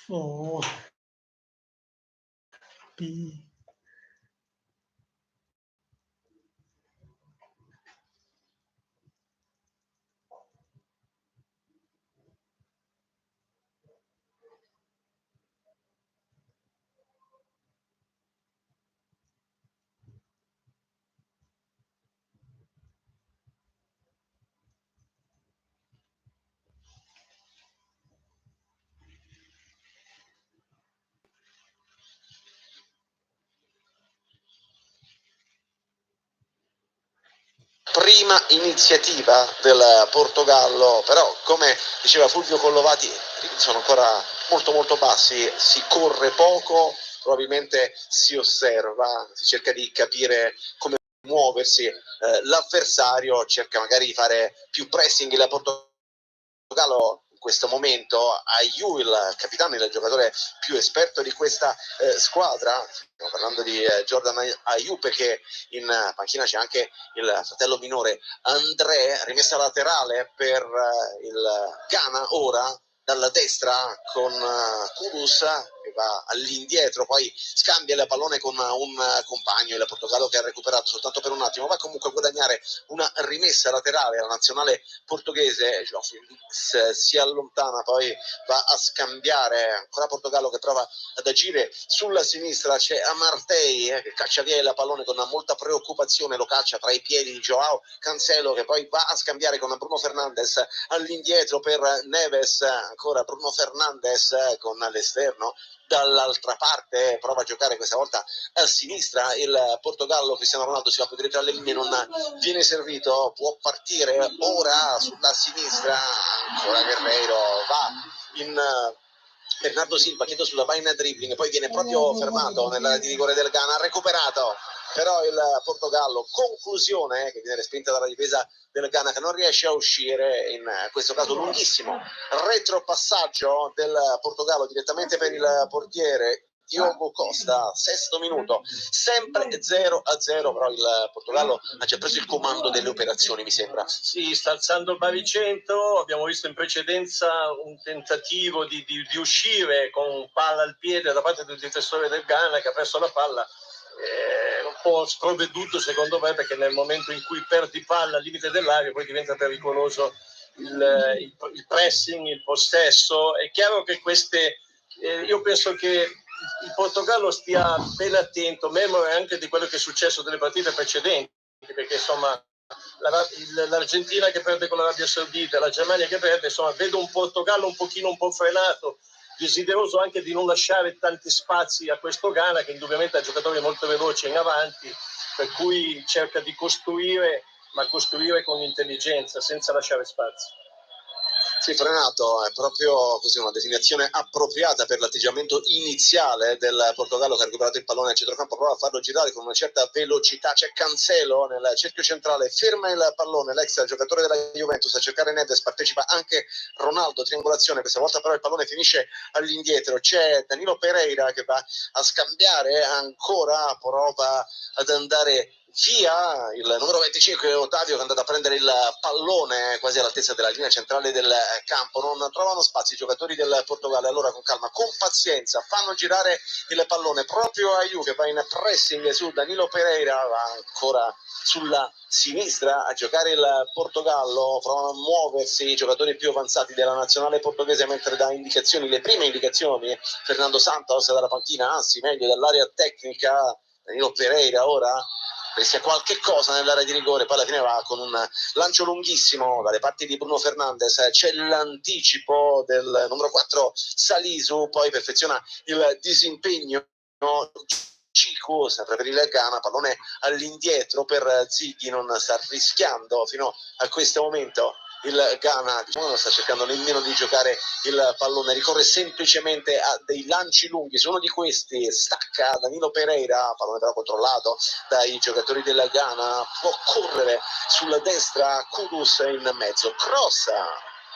4, B. Prima iniziativa del Portogallo, però come diceva Fulvio Collovati i ritmi sono ancora molto bassi, si corre poco, probabilmente si osserva, si cerca di capire come muoversi, l'avversario cerca magari di fare più pressing. Il Portogallo in questo momento, Ayew, il capitano, il giocatore più esperto di questa squadra, stiamo parlando di Jordan Ayew, perché in panchina c'è anche il fratello minore André, rimessa laterale per il Ghana ora dalla destra con Kudus che va all'indietro, poi scambia il pallone con un compagno, il Portogallo che ha recuperato soltanto per un attimo, va comunque a guadagnare una rimessa laterale alla nazionale portoghese. Willst si allontana, poi va a scambiare, ancora Portogallo che prova ad agire sulla sinistra, c'è Amartey che caccia via il pallone con molta preoccupazione, lo caccia tra i piedi di Joao Cancelo che poi va a scambiare con Bruno Fernandes all'indietro per Neves, ancora Bruno Fernandes con l'esterno dall'altra parte, prova a giocare questa volta a sinistra il Portogallo. Cristiano Ronaldo si va più diretto alle linee, non viene servito, può partire ora sulla sinistra, ancora Guerreiro va in Bernardo Silva, chiedo sulla va in dribbling, poi viene proprio fermato nell'area di rigore del Ghana, recuperato però il Portogallo, conclusione che viene respinta dalla difesa del Ghana che non riesce a uscire, in questo caso lunghissimo retropassaggio del Portogallo direttamente per il portiere Diogo Costa, sesto minuto, sempre 0-0, però il Portogallo ha già preso il comando delle operazioni, mi sembra. Sì, sta alzando il baricentro, abbiamo visto in precedenza un tentativo di uscire con palla al piede da parte del difensore del Ghana che ha perso la palla, un po' sprovveduto secondo me, perché nel momento in cui perdi palla al limite dell'area poi diventa pericoloso il pressing, il possesso. È chiaro che io penso che il Portogallo stia ben attento, memore anche di quello che è successo delle partite precedenti, perché insomma l'Argentina che perde con l'Arabia Saudita, la Germania che perde, insomma vedo un Portogallo un po' frenato, desideroso anche di non lasciare tanti spazi a questo Ghana che indubbiamente ha giocatori molto veloci in avanti, per cui cerca di costruire, ma costruire con intelligenza senza lasciare spazi. Sì, frenato è proprio così una definizione appropriata per l'atteggiamento iniziale del Portogallo che ha recuperato il pallone al centrocampo, prova a farlo girare con una certa velocità, c'è Cancelo nel cerchio centrale, ferma il pallone, l'ex giocatore della Juventus a cercare Neves, partecipa anche Ronaldo, triangolazione, questa volta però il pallone finisce all'indietro, c'è Danilo Pereira che va a scambiare ancora, prova ad andare via il numero 25 Ottavio che è andato a prendere il pallone quasi all'altezza della linea centrale del campo, non trovano spazio i giocatori del Portogallo, allora con calma, con pazienza fanno girare il pallone proprio Ayew che va in pressing su Danilo Pereira, va ancora sulla sinistra a giocare il Portogallo, provano a muoversi i giocatori più avanzati della nazionale portoghese mentre dà indicazioni, le prime indicazioni Fernando Santos dalla panchina, anzi meglio dall'area tecnica Danilo Pereira ora rischia qualche cosa nell'area di rigore, poi alla fine va con un lancio lunghissimo dalle parti di Bruno Fernandes, c'è l'anticipo del numero 4 Salisu, poi perfeziona il disimpegno Cicu, sempre per il Ghana, pallone all'indietro per Zighi, non sta rischiando fino a questo momento il Ghana, diciamo, non sta cercando nemmeno di giocare il pallone, ricorre semplicemente a dei lanci lunghi, su uno di questi stacca Danilo Pereira, pallone però controllato dai giocatori del Ghana, può correre sulla destra, Kudus in mezzo, cross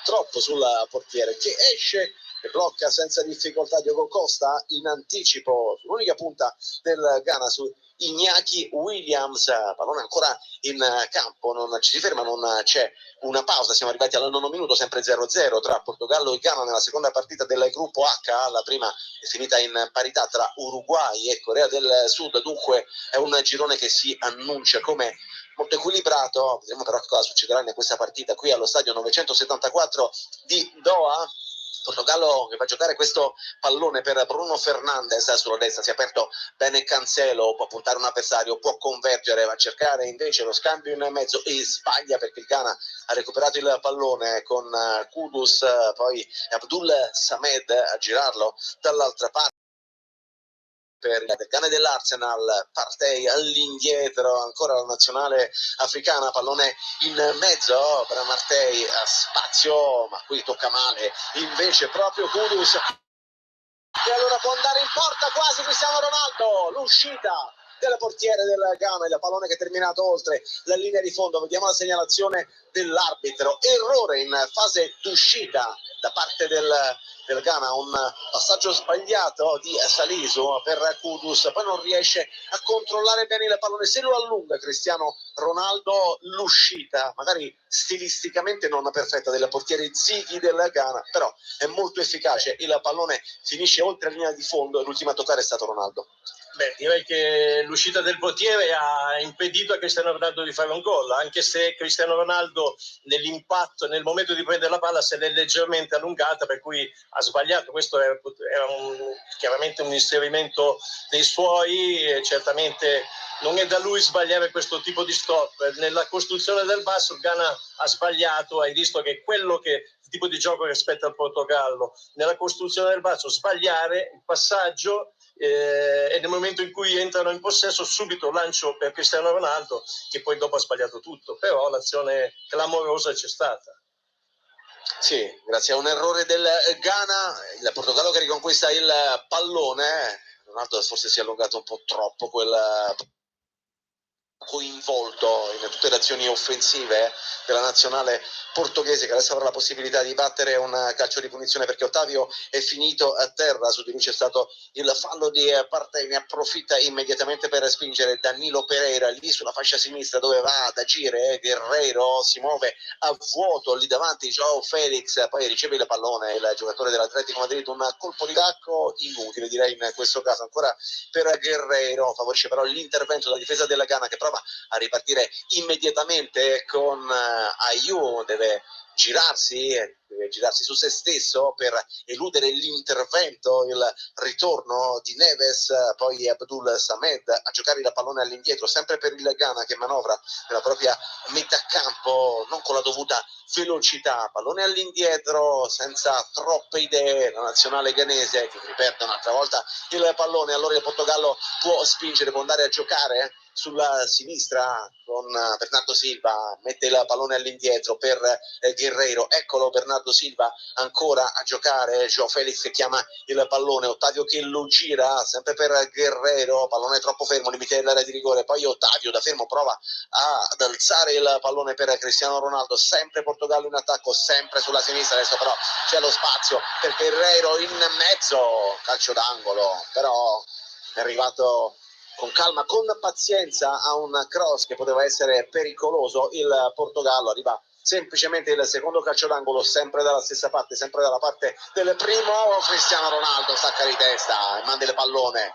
troppo sul portiere che esce e blocca senza difficoltà Diogo Costa in anticipo sull'unica punta del Ghana su Iñaki Williams, pallone ancora in campo, non ci si ferma, non c'è una pausa, siamo arrivati al 9° minuto, sempre 0-0 tra Portogallo e Ghana nella seconda partita del gruppo H, la prima è finita in parità tra Uruguay e Corea del Sud, dunque è un girone che si annuncia come molto equilibrato. Vedremo però cosa succederà in questa partita qui allo stadio 974 di Doha. Portogallo che va a giocare questo pallone per Bruno Fernandes sulla destra, si è aperto bene Cancelo, può puntare un avversario, può convergere, va a cercare invece lo scambio in mezzo e sbaglia perché il Ghana ha recuperato il pallone con Kudus, poi Abdul Samed a girarlo dall'altra parte per il Ghana dell'Arsenal, Partey all'indietro, ancora la nazionale africana, pallone in mezzo per Partey, spazio, ma qui tocca male, invece proprio Kudus, che allora può andare in porta quasi Cristiano Ronaldo, l'uscita del portiere del Ghana, il pallone che è terminato oltre la linea di fondo, vediamo la segnalazione dell'arbitro, errore in fase d'uscita da parte del Ghana, un passaggio sbagliato di Salisu per Kudus, poi non riesce a controllare bene il pallone, se lo allunga Cristiano Ronaldo, l'uscita magari stilisticamente non perfetta del portiere Zighi del Ghana, però è molto efficace, il pallone finisce oltre la linea di fondo e l'ultimo a toccare è stato Ronaldo. Beh, direi che l'uscita del portiere ha impedito a Cristiano Ronaldo di fare un gol, anche se Cristiano Ronaldo nell'impatto, nel momento di prendere la palla se l'è leggermente allungata, per cui ha sbagliato. Questo era chiaramente un inserimento dei suoi, certamente non è da lui sbagliare questo tipo di stop. Nella costruzione del basso il Ghana ha sbagliato, hai visto che il tipo di gioco rispetto al Portogallo, nella costruzione del basso sbagliare il passaggio, e nel momento in cui entrano in possesso subito lancio per Cristiano Ronaldo, che poi dopo ha sbagliato tutto, però l'azione clamorosa c'è stata. Sì, grazie a un errore del Ghana, il Portogallo che riconquista il pallone, Ronaldo forse si è allungato un po' troppo quel coinvolto in tutte le azioni offensive della nazionale portoghese, che adesso avrà la possibilità di battere un calcio di punizione perché Ottavio è finito a terra, su di lui c'è stato il fallo di Partey, ne approfitta immediatamente per spingere Danilo Pereira lì sulla fascia sinistra dove va ad agire Guerreiro, si muove a vuoto lì davanti Joao Felix, poi riceve il pallone il giocatore dell'Atletico Madrid, un colpo di tacco inutile direi in questo caso ancora per Guerreiro, favorisce però l'intervento della difesa della Ghana che prova a ripartire immediatamente con Ayew, deve girarsi su se stesso per eludere l'intervento, il ritorno di Neves, poi Abdul Samed a giocare il pallone all'indietro, sempre per il Ghana che manovra nella propria metà campo, non con la dovuta velocità, pallone all'indietro senza troppe idee, la nazionale ghanese che riperde un'altra volta il pallone, allora il Portogallo può spingere, può andare a giocare sulla sinistra con Bernardo Silva, mette il pallone all'indietro per Guerreiro, eccolo Bernardo Silva ancora a giocare, Joao Felix che chiama il pallone, Ottavio che lo gira sempre per Guerreiro, pallone troppo fermo, limite dell'area di rigore, poi Ottavio da fermo prova ad alzare il pallone per Cristiano Ronaldo, sempre Portogallo in attacco, sempre sulla sinistra, adesso però c'è lo spazio per Guerreiro in mezzo, calcio d'angolo, però è arrivato con calma, con pazienza a un cross che poteva essere pericoloso, il Portogallo arriva semplicemente il secondo calcio d'angolo, sempre dalla stessa parte, sempre dalla parte del primo, Cristiano Ronaldo stacca di testa e manda il pallone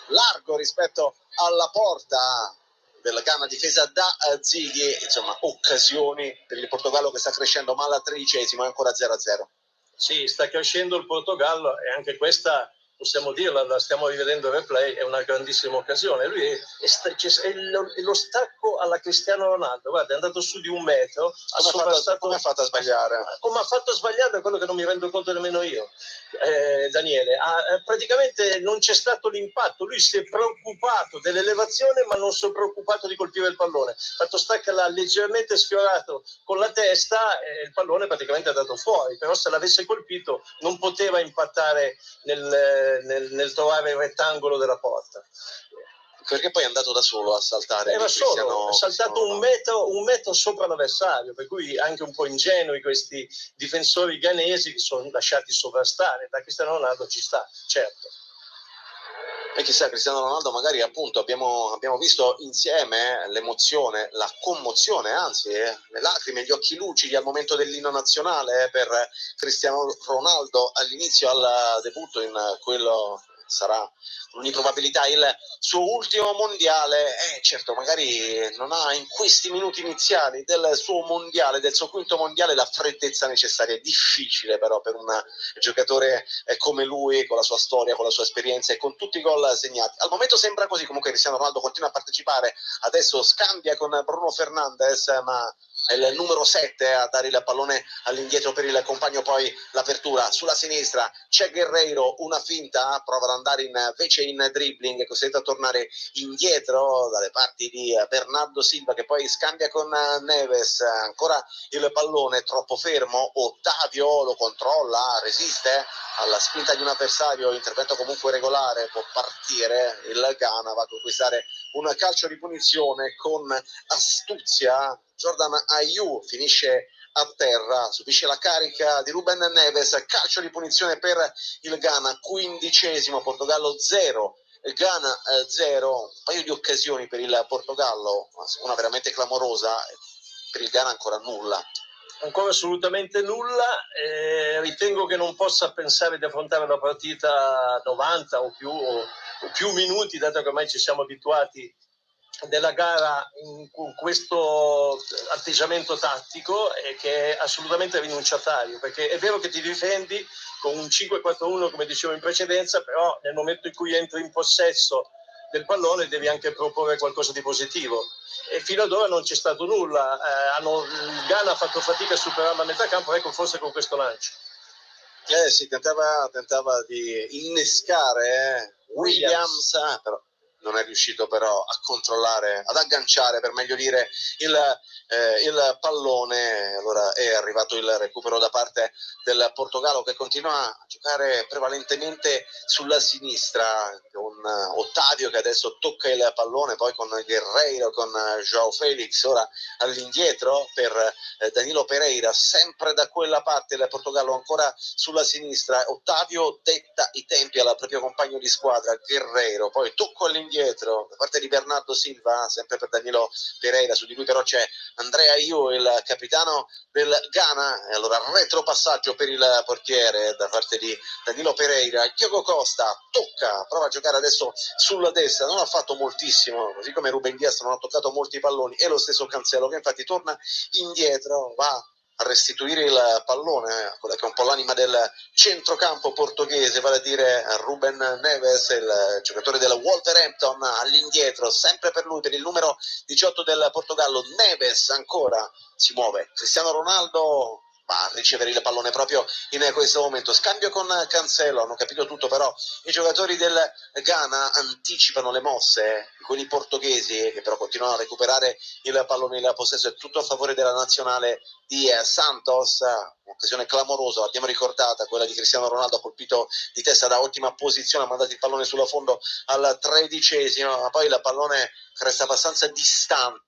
largo rispetto alla porta del Ghana, difesa da Zighi, insomma occasioni per il Portogallo che sta crescendo, ma alla 13ª è ancora 0-0. Sì, sta crescendo il Portogallo e anche questa, possiamo dirla, la stiamo rivedendo in replay, è una grandissima occasione. Lui è lo stacco alla Cristiano Ronaldo, guarda, è andato su di 1 metro, come ha fatto a sbagliare? Come ha fatto a sbagliare è quello che non mi rendo conto nemmeno io, Daniele. Praticamente non c'è stato l'impatto, lui si è preoccupato dell'elevazione ma non si è preoccupato di colpire il pallone. Ha fatto stacca, l'ha leggermente sfiorato con la testa e il pallone praticamente è andato fuori, però se l'avesse colpito non poteva impattare nel trovare il rettangolo della porta. Perché poi è andato da solo a saltare. Era solo, è saltato un metro sopra l'avversario, per cui anche un po' ingenui questi difensori ghanesi che sono lasciati sovrastare. Da Cristiano Ronaldo ci sta, certo. E chissà, Cristiano Ronaldo magari appunto abbiamo visto insieme l'emozione, la commozione, anzi le lacrime, gli occhi lucidi al momento dell'inno nazionale per Cristiano Ronaldo all'inizio, al debutto in quello sarà con ogni probabilità il suo ultimo mondiale. Certo, magari non ha in questi minuti iniziali del suo mondiale, del suo quinto mondiale, la freddezza necessaria. È difficile però per un giocatore come lui, con la sua storia, con la sua esperienza e con tutti i gol segnati. Al momento sembra così, comunque Cristiano Ronaldo continua a partecipare, adesso scambia con Bruno Fernandes, ma è il numero 7 a dare il pallone all'indietro per il compagno, poi l'apertura sulla sinistra, c'è Guerreiro, una finta, prova ad andare invece in dribbling, è costretto a tornare indietro dalle parti di Bernardo Silva, che poi scambia con Neves, ancora il pallone troppo fermo, Ottavio lo controlla, resiste alla spinta di un avversario, intervento comunque regolare, può partire il Ghana, va a conquistare un calcio di punizione con astuzia. Jordan Ayew finisce a terra, subisce la carica di Ruben Neves, calcio di punizione per il Ghana, 15°, Portogallo 0, Ghana 0, un paio di occasioni per il Portogallo, una veramente clamorosa, per il Ghana ancora nulla. Ancora assolutamente nulla, ritengo che non possa pensare di affrontare la partita 90 o più minuti, dato che ormai ci siamo abituati della gara con questo atteggiamento tattico, che è assolutamente rinunciatario, perché è vero che ti difendi con un 5-4-1 come dicevo in precedenza, però nel momento in cui entri in possesso del pallone devi anche proporre qualcosa di positivo, e fino ad ora non c'è stato nulla. Il Ghana ha fatto fatica a superare la metà campo, ecco, forse con questo lancio. Sì, tentava di innescare Williams, però non è riuscito però a controllare, ad agganciare per meglio dire il pallone. Allora è arrivato il recupero da parte del Portogallo, che continua a giocare prevalentemente sulla sinistra, con Ottavio che adesso tocca il pallone, poi con Guerreiro, con João Felix, ora all'indietro per Danilo Pereira, sempre da quella parte il Portogallo ancora sulla sinistra. Ottavio detta i tempi al proprio compagno di squadra Guerreiro, poi tocco all'indietro da parte di Bernardo Silva, sempre per Danilo Pereira, su di lui però c'è Andrea Ayew, il capitano del Ghana, e allora retropassaggio per il portiere da parte di Danilo Pereira. Diogo Costa tocca, prova a giocare adesso sulla destra, non ha fatto moltissimo, così come Ruben Dias non ha toccato molti palloni, e lo stesso Cancelo, che infatti torna indietro, va a restituire il pallone, quella che è un po' l'anima del centrocampo portoghese, vale a dire Ruben Neves, il giocatore del Wolverhampton, all'indietro, sempre per lui, per il numero 18 del Portogallo. Neves ancora si muove, Cristiano Ronaldo va a ricevere il pallone proprio in questo momento, scambio con Cancelo, hanno capito tutto però i giocatori del Ghana, anticipano le mosse, quelli portoghesi, che però continuano a recuperare il pallone, il possesso, è tutto a favore della nazionale di Santos. Un'occasione clamorosa, l'abbiamo ricordata, quella di Cristiano Ronaldo, colpito di testa da ottima posizione, ha mandato il pallone sulla fondo al 13°, ma poi il pallone resta abbastanza distante.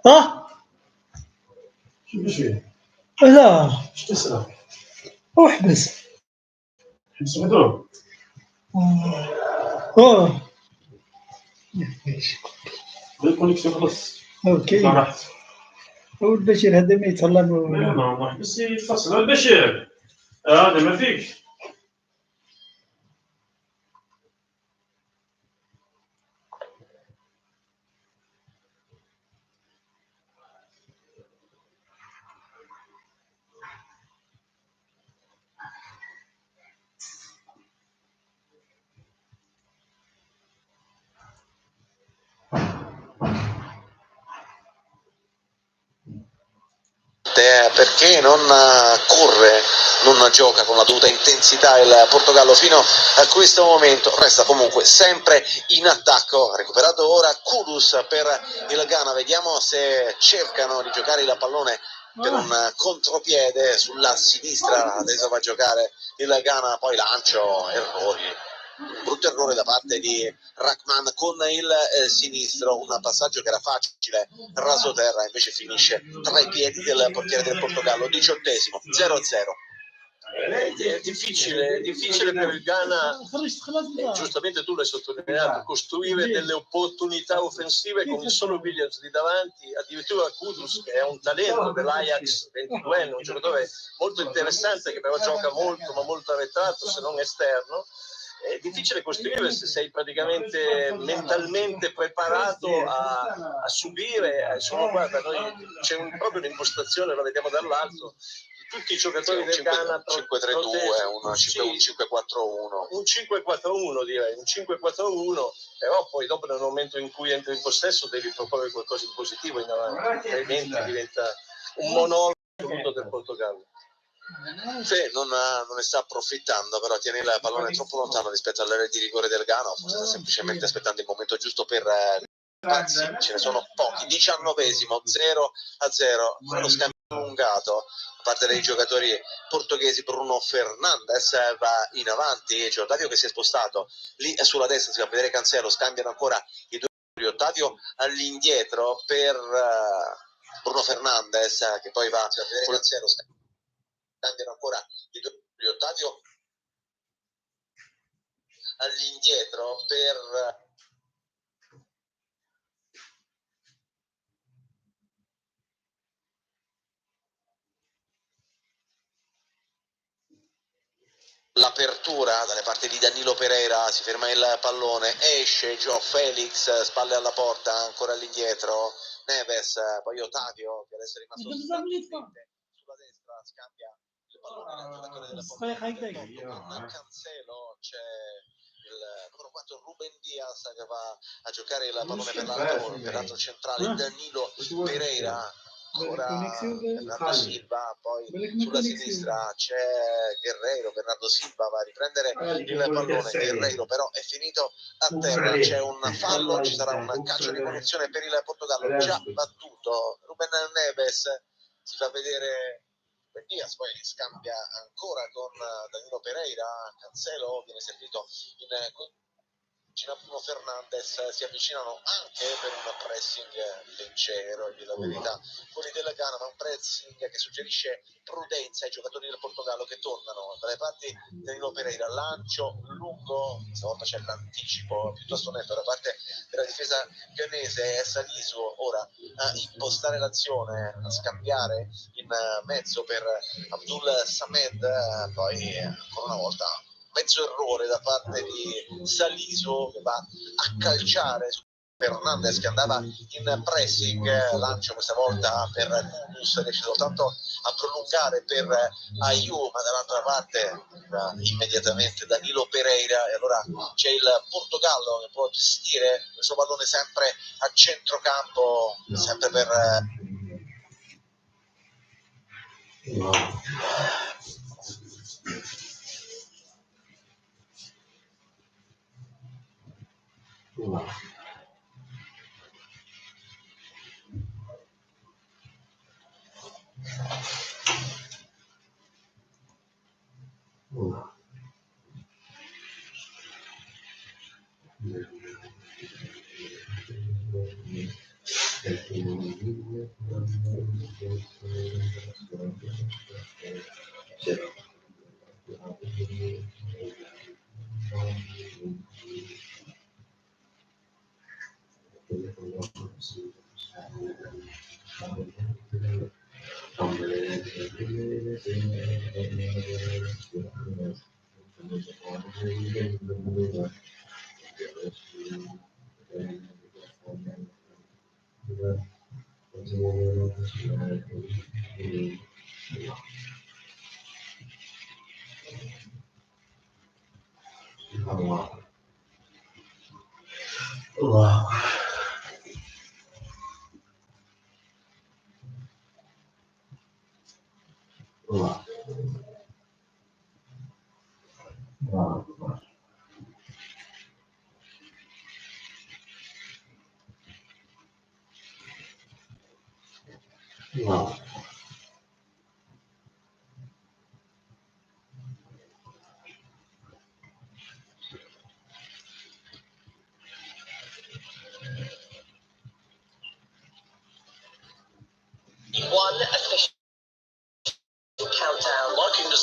ها؟ شو فيه؟ لا ايش تسرق؟ احبس. حبس حضور. اه الكونيكسيون خلص. اوكي. راحت. هو البشير هذا ما يتهلا لا ما حبس يفصل البشير. هذا ما فيك. Perché non corre, non gioca con la dovuta intensità il Portogallo fino a questo momento, resta comunque sempre in attacco. Recuperato ora Kudus per il Ghana, vediamo se cercano di giocare il pallone per un contropiede sulla sinistra, adesso va a giocare il Ghana, poi lancio, errori brutto errore da parte di Rahman con il sinistro, un passaggio che era facile, raso terra, invece finisce tra i piedi del portiere del Portogallo. 18esimo, 0-0. È difficile per il Ghana, giustamente tu l'hai sottolineato, costruire delle opportunità offensive con il solo Williams di davanti, addirittura Kudus, che è un talento dell'Ajax 22enne, un giocatore molto interessante che però gioca molto ma molto arretrato se non esterno. È difficile costruire se sei praticamente mentalmente preparato a subire. Insomma, guarda, noi c'è proprio un'impostazione, la vediamo dall'alto, tutti i giocatori del Ghana 5-3-2, un 5-4-1. Un 5-4-1 direi, un 5-4-1, però poi dopo nel momento in cui entri in possesso devi proporre qualcosa di positivo in avanti, altrimenti diventa un monologo del Portogallo. Sì, non ne sta approfittando, però tiene il pallone troppo lontano rispetto all'area di rigore del Ghana, forse sta semplicemente aspettando il momento giusto per anzi, ce ne sono pochi. 19esimo, 0-0, lo scambio allungato da parte dei giocatori portoghesi. Bruno Fernandes va in avanti, c'è Ottavio che si è spostato lì sulla destra, si va a vedere Cancelo, scambiano ancora i due. Ottavio all'indietro per Bruno Fernandes che poi va a vedere Cancelo, scambiano ancora i due. Ottavio all'indietro per l'apertura dalle parti di Danilo Pereira, si ferma il pallone, esce Joe Felix, spalle alla porta, ancora all'indietro Neves, poi Ottavio che adesso è rimasto sulla destra, scambia il pallone all'attacco della porta con Cancelo, c'è il numero 4 Ruben Diaz che va a giocare il pallone per l'altro centrale Danilo Pereira, ancora Bernardo Silva, poi sulla sinistra c'è Bernardo Silva va a riprendere il pallone, Guerreiro però è finito a terra, c'è un fallo, ci sarà un calcio di punizione per il Portogallo già battuto. Ruben Neves si fa vedere Diaz, poi scambia ancora con Danilo Pereira, Cancelo viene servito in Bruno Fernandes, si avvicinano anche per un pressing leggero, la verità, quelli della Ghana, ma un pressing che suggerisce prudenza ai giocatori del Portogallo che tornano dalle parti di Danilo Pereira, lancio lungo, stavolta c'è l'anticipo piuttosto netto da parte della difesa ghanese, è Salisu ora a impostare l'azione, a scambiare in mezzo per Abdul Samed, poi ancora una volta mezzo errore da parte di Salisu che va a calciare su Fernandes che andava in pressing, lancio questa volta per Kudus, riesce soltanto a prolungare per Ayew, ma dall'altra parte immediatamente Danilo Pereira, e allora c'è il Portogallo che può gestire questo pallone sempre a centrocampo, sempre per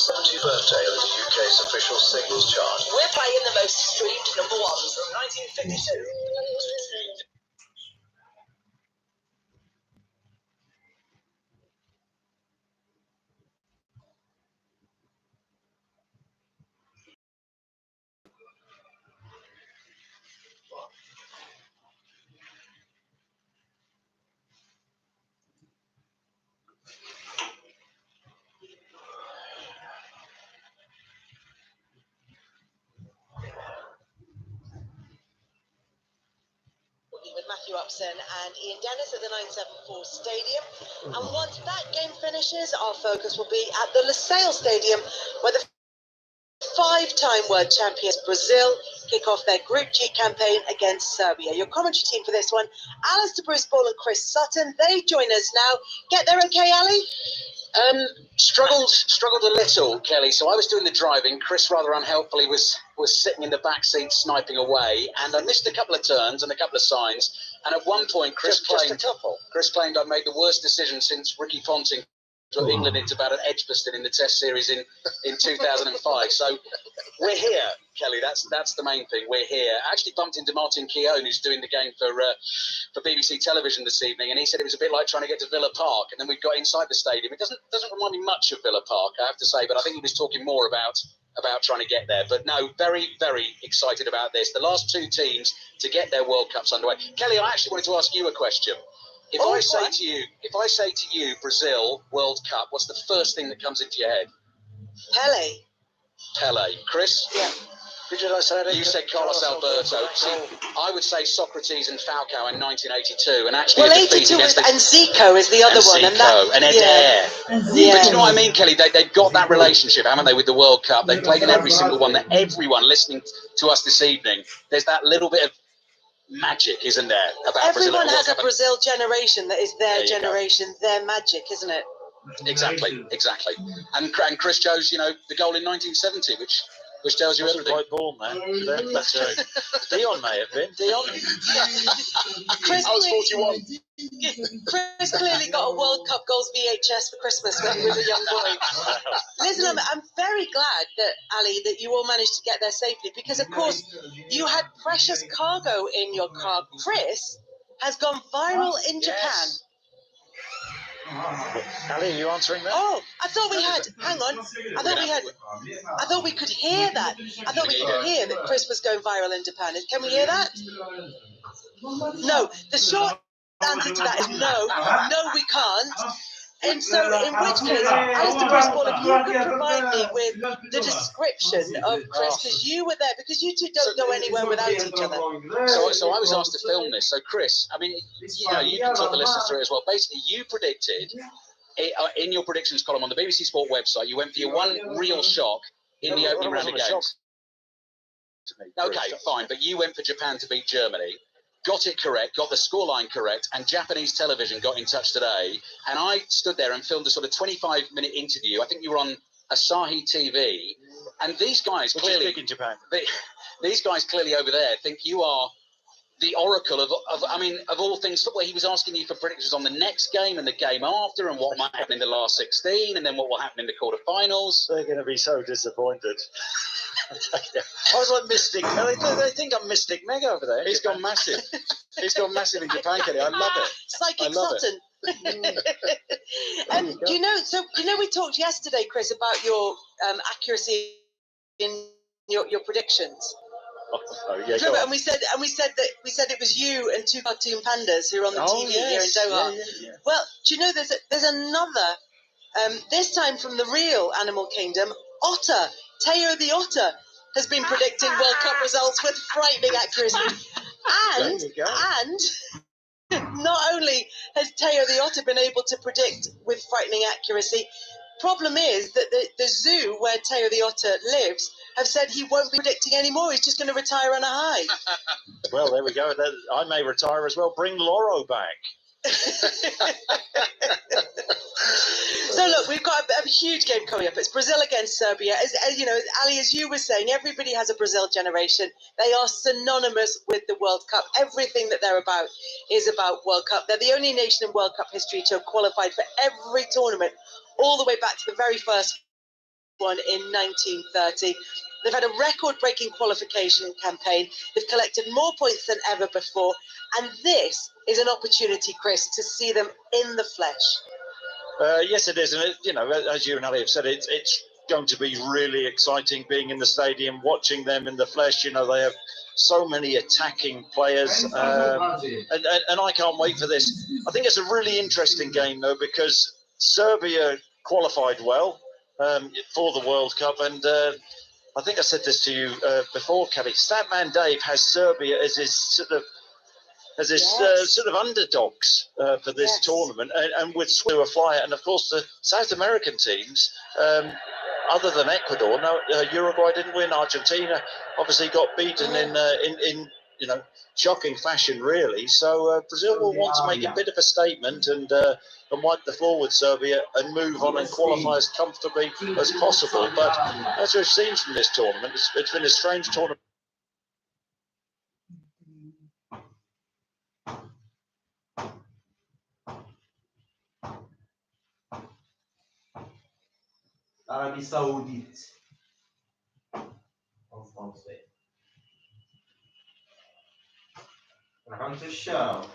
70th birthday of the UK's official singles chart. We're playing the most streamed number ones from 1952. With Matthew Upson and Ian Dennis at the 974 Stadium. And once that game finishes, our focus will be at the Lusail Stadium, where the five-time world champions Brazil kick off their Group G campaign against Serbia. Your commentary team for this one, Alistair Bruce Ball and Chris Sutton. They join us now. Get there okay, Ali? Struggled a little, Kelly. So I was doing the driving. Chris, rather unhelpfully, was sitting in the back seat sniping away, and I missed a couple of turns and a couple of signs. And at one point, Chris claimed I'd made the worst decision since Ricky Ponting got England into about an Edgbaston in the Test series in 2005. So we're here, Kelly. That's the main thing. We're here. I actually bumped into Martin Keown, who's doing the game for BBC Television this evening, and he said it was a bit like trying to get to Villa Park. And then we got inside the stadium. It doesn't remind me much of Villa Park, I have to say, but I think he was talking more about trying to get there. But no, very, very excited about this. The last two teams to get their World Cups underway. Kelly, I actually wanted to ask you a question. If I say to you, Brazil World Cup, what's the first thing that comes into your head? Pele. Chris? Yeah. Who did I say that? You said Carlos Alberto. See, I would say Socrates and Falcao in 1982, and actually, well, 82 and Zico is the other one, and Eder. Yeah. But you know what I mean, Kelly? They've got that relationship, haven't they, with the World Cup? They've played in every single one. That everyone listening to us this evening, there's that little bit of magic, isn't there? About everyone Brazil has a Brazil generation that is their generation, their magic, isn't it? Exactly. And Chris chose, the goal in 1970, which tells you everything. Quite born there. But Dion may have been. Dion. Chris, I was 41. Chris clearly got a World Cup goals VHS for Christmas when he was a young boy. Listen, I'm very glad that, Ali, that you all managed to get there safely, because, of course, you had precious cargo in your car. Chris has gone viral in Japan. Ali, are you answering that? Oh, I thought we had. Hang on. I thought we could hear that. I thought we could hear that Chris was going viral in Japan. Can we hear that? No. The short answer to that is no. No, we can't. And so, in which case, Alistair Bruce Ball, if you could provide me with the description of Chris, because you were there, because you two don't go anywhere without each other. So I was asked to film this. So Chris, I mean, you can talk the listeners through it as well. Basically, you predicted in your predictions column on the BBC Sport website, you went for your one real shock in the opening round of games. Okay, fine, but you went for Japan to beat Germany. Got it correct, got the scoreline correct, and Japanese television got in touch today. And I stood there and filmed a sort of 25-minute interview. I think you were on Asahi TV. And these guys clearly, in Japan. These guys clearly over there think you are the oracle of all things football. He was asking you for predictions on the next game and the game after, and what might happen in the last 16, and then what will happen in the quarterfinals. They're going to be so disappointed. I was like Mystic. They think I'm Mystic Meg over there. He's gone massive. He's gone massive in Japan, Kelly. I love it. Psychic Sutton. And we talked yesterday, Chris, about your accuracy in your predictions. Remember, and we said it was you and two cartoon pandas who are on the TV here in Doha. Yeah. Well, do you know there's another this time from the real animal kingdom, otter. Teil the otter has been predicting World Cup results with frightening accuracy. And not only has Teil the otter been able to predict with frightening accuracy, problem is that the zoo where Teil the otter lives have said he won't be predicting anymore. He's just going to retire on a high. Well, there we go. I may retire as well. Bring Loro back. So look, we've got a huge game coming up. It's Brazil against Serbia. As Ali, as you were saying, everybody has a Brazil generation. They are synonymous with the World Cup. Everything that they're about is about World Cup. They're the only nation in World Cup history to have qualified for every tournament, all the way back to the very first one in 1930. They've had a record-breaking qualification campaign. They've collected more points than ever before. And this is an opportunity, Chris, to see them in the flesh. Yes, it is. And, as you and Ali have said, it's going to be really exciting being in the stadium, watching them in the flesh. They have so many attacking players. And I can't wait for this. I think it's a really interesting game, though, because Serbia qualified well for the World Cup. And I think I said this to you before, Kelly. Statman Dave has Serbia as his sort of underdogs for this tournament, and with to a flyer. And of course, the South American teams, other than Ecuador, Uruguay didn't win. Argentina obviously got beaten in shocking fashion, really. So Brazil will want to make a bit of a statement and wipe the floor with Serbia and move on and qualify as comfortably as possible. But as we've seen from this tournament, it's been a strange tournament. Arabie Saoudite. En français. رقم الشام.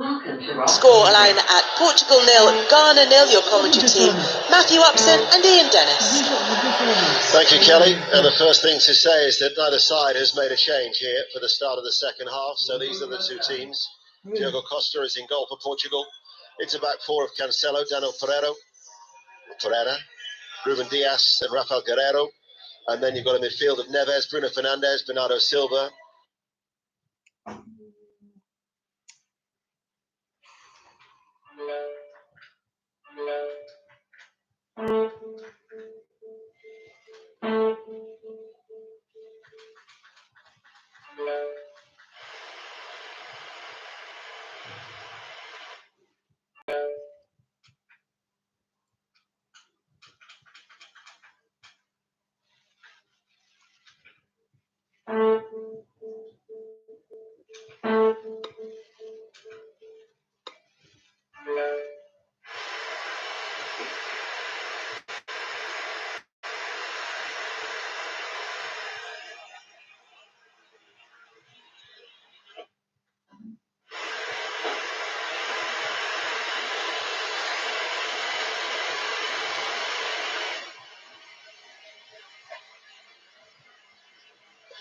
Scoreline at Portugal 0, Ghana 0. Your commentary team, Matthew Upson and Ian Dennis. Thank you, Kelly. And the first thing to say is that neither side has made a change here for the start of the second half. So these are the two teams. Diogo Costa is in goal for Portugal. It's a back four of Cancelo, Daniel Pereira, Ruben Dias and Rafael Guerreiro. And then you've got a midfield of Neves, Bruno Fernandes, Bernardo Silva.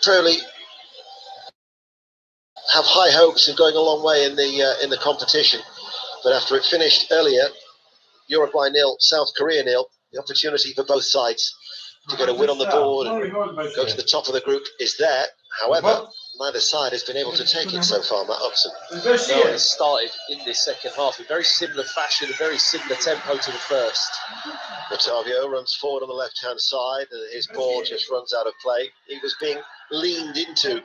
Truly have high hopes of going a long way in the competition, but after it finished earlier, Uruguay 0, South Korea 0, the opportunity for both sides to get a win on the board and go to the top of the group is there. However, neither side has been able to take it so far, Matt Upson. Well, it started in this second half in very similar fashion, a very similar tempo to the first. Otavio runs forward on the left-hand side, and his ball just runs out of play. He was being leaned into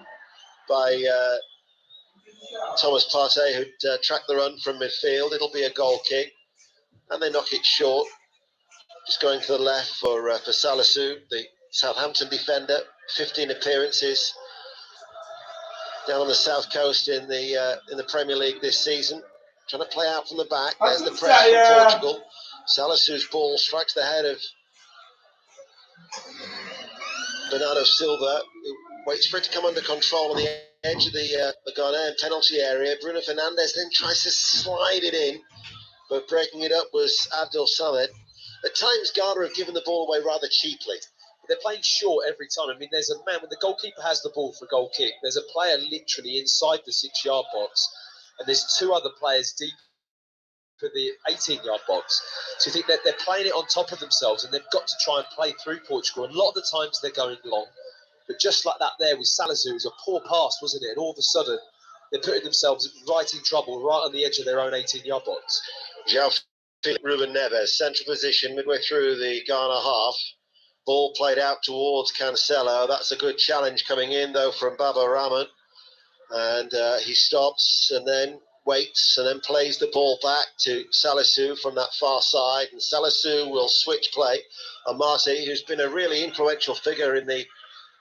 by Thomas Partey, who'd tracked the run from midfield. It'll be a goal kick, and they knock it short. Just going to the left for Salisu, the Southampton defender, 15 appearances down on the south coast in the Premier League this season. Trying to play out from the back. There's the press from Portugal. Salisu's ball strikes the head of Bernardo Silva, who waits for it to come under control on the edge of the Ghanaian penalty area. Bruno Fernandes then tries to slide it in, but breaking it up was Abdul Samad. At times, Ghana have given the ball away rather cheaply. They're playing short every time. I mean, there's a man, when the goalkeeper has the ball for a goal kick, there's a player literally inside the 6-yard box, and there's two other players deep for the 18-yard box. So you think that they're playing it on top of themselves, and they've got to try and play through Portugal. And a lot of the times they're going long. But just like that there with Salisu, it was a poor pass, wasn't it? And all of a sudden, they're putting themselves right in trouble, right on the edge of their own 18-yard box. João Ruben Neves, central position, midway through the Ghana half. Ball played out towards Cancelo. That's a good challenge coming in, though, from Baba Rahman. And he stops and then waits and then plays the ball back to Salisu from that far side. And Salisu will switch play on Marty, who's been a really influential figure in the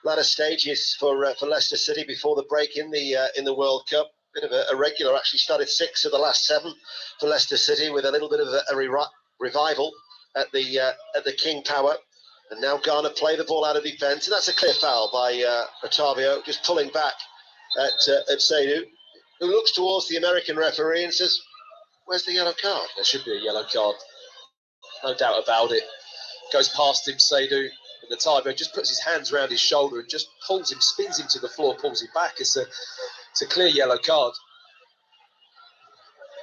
latter stages for Leicester City before the break in the World Cup. Bit of a regular, actually started 6 of the last 7 for Leicester City with a little bit of a revival at the King Power. And now Ghana play the ball out of defence, and that's a clear foul by Otavio, just pulling back at Seydu, who looks towards the American referee and says, "Where's the yellow card?" There should be a yellow card, no doubt about it. Goes past him, Seydu, and Otavio just puts his hands around his shoulder and just pulls him, spins him to the floor, pulls him back. It's a clear yellow card.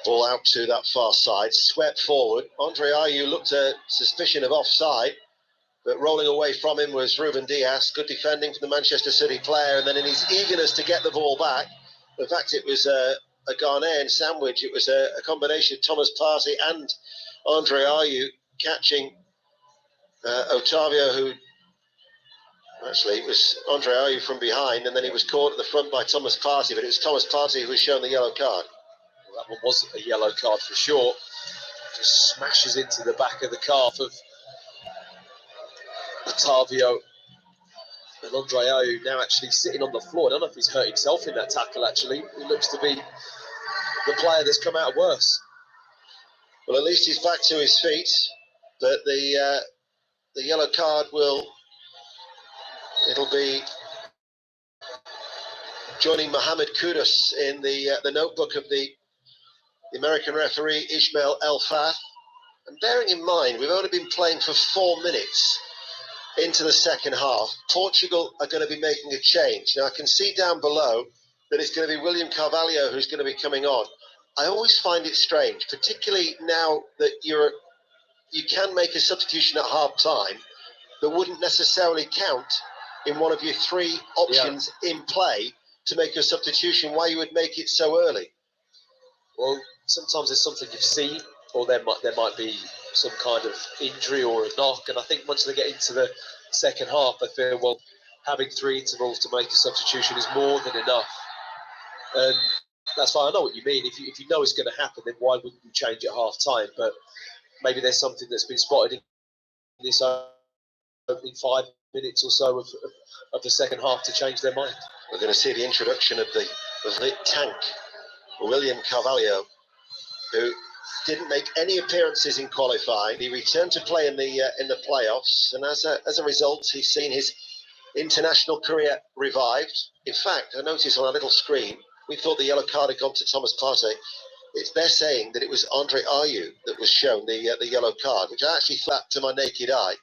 Ball out to that far side, swept forward. Andre Ayew looked a suspicion of offside, but rolling away from him was Ruben Dias. Good defending from the Manchester City player, and then in his eagerness to get the ball back, in fact it was a Ghanaian sandwich. It was a combination of Thomas Partey and Andre Ayew catching Otavio, who actually it was Andre Ayew from behind, and then he was caught at the front by Thomas Partey, but it was Thomas Partey who was shown the yellow card. Well, that one was a yellow card for sure. Just smashes into the back of the calf of Otavio. And Andre Ayew now actually sitting on the floor. I don't know if he's hurt himself in that tackle, actually. He looks to be the player that's come out worse. Well, at least he's back to his feet, but the yellow card it'll be joining Mohamed Kudus in the notebook of the American referee Ismail El Fath. And bearing in mind, we've only been playing for 4 minutes into the second half. Portugal are going to be making a change. Now, I can see down below that it's going to be William Carvalho who's going to be coming on. I always find it strange, particularly now that you can make a substitution at half time that wouldn't necessarily count in one of your 3 options in play to make a substitution, why you would make it so early. Well, sometimes there's something you've seen, or there might be some kind of injury or a knock, and I think once they get into the second half, they feel, well, having 3 intervals to make a substitution is more than enough. And that's fine. I know what you mean. If you know it's going to happen, then why wouldn't you change at half time? But maybe there's something that's been spotted in this opening 5 minutes or so of the second half to change their mind. We're going to see the introduction of the tank, William Carvalho, who didn't make any appearances in qualifying. He returned to play in the playoffs, and as a result, he's seen his international career revived. In fact, I noticed on our little screen, we thought the yellow card had gone to Thomas Partey. They're saying that it was Andre Ayew that was shown the yellow card, which I actually flat to my naked eye.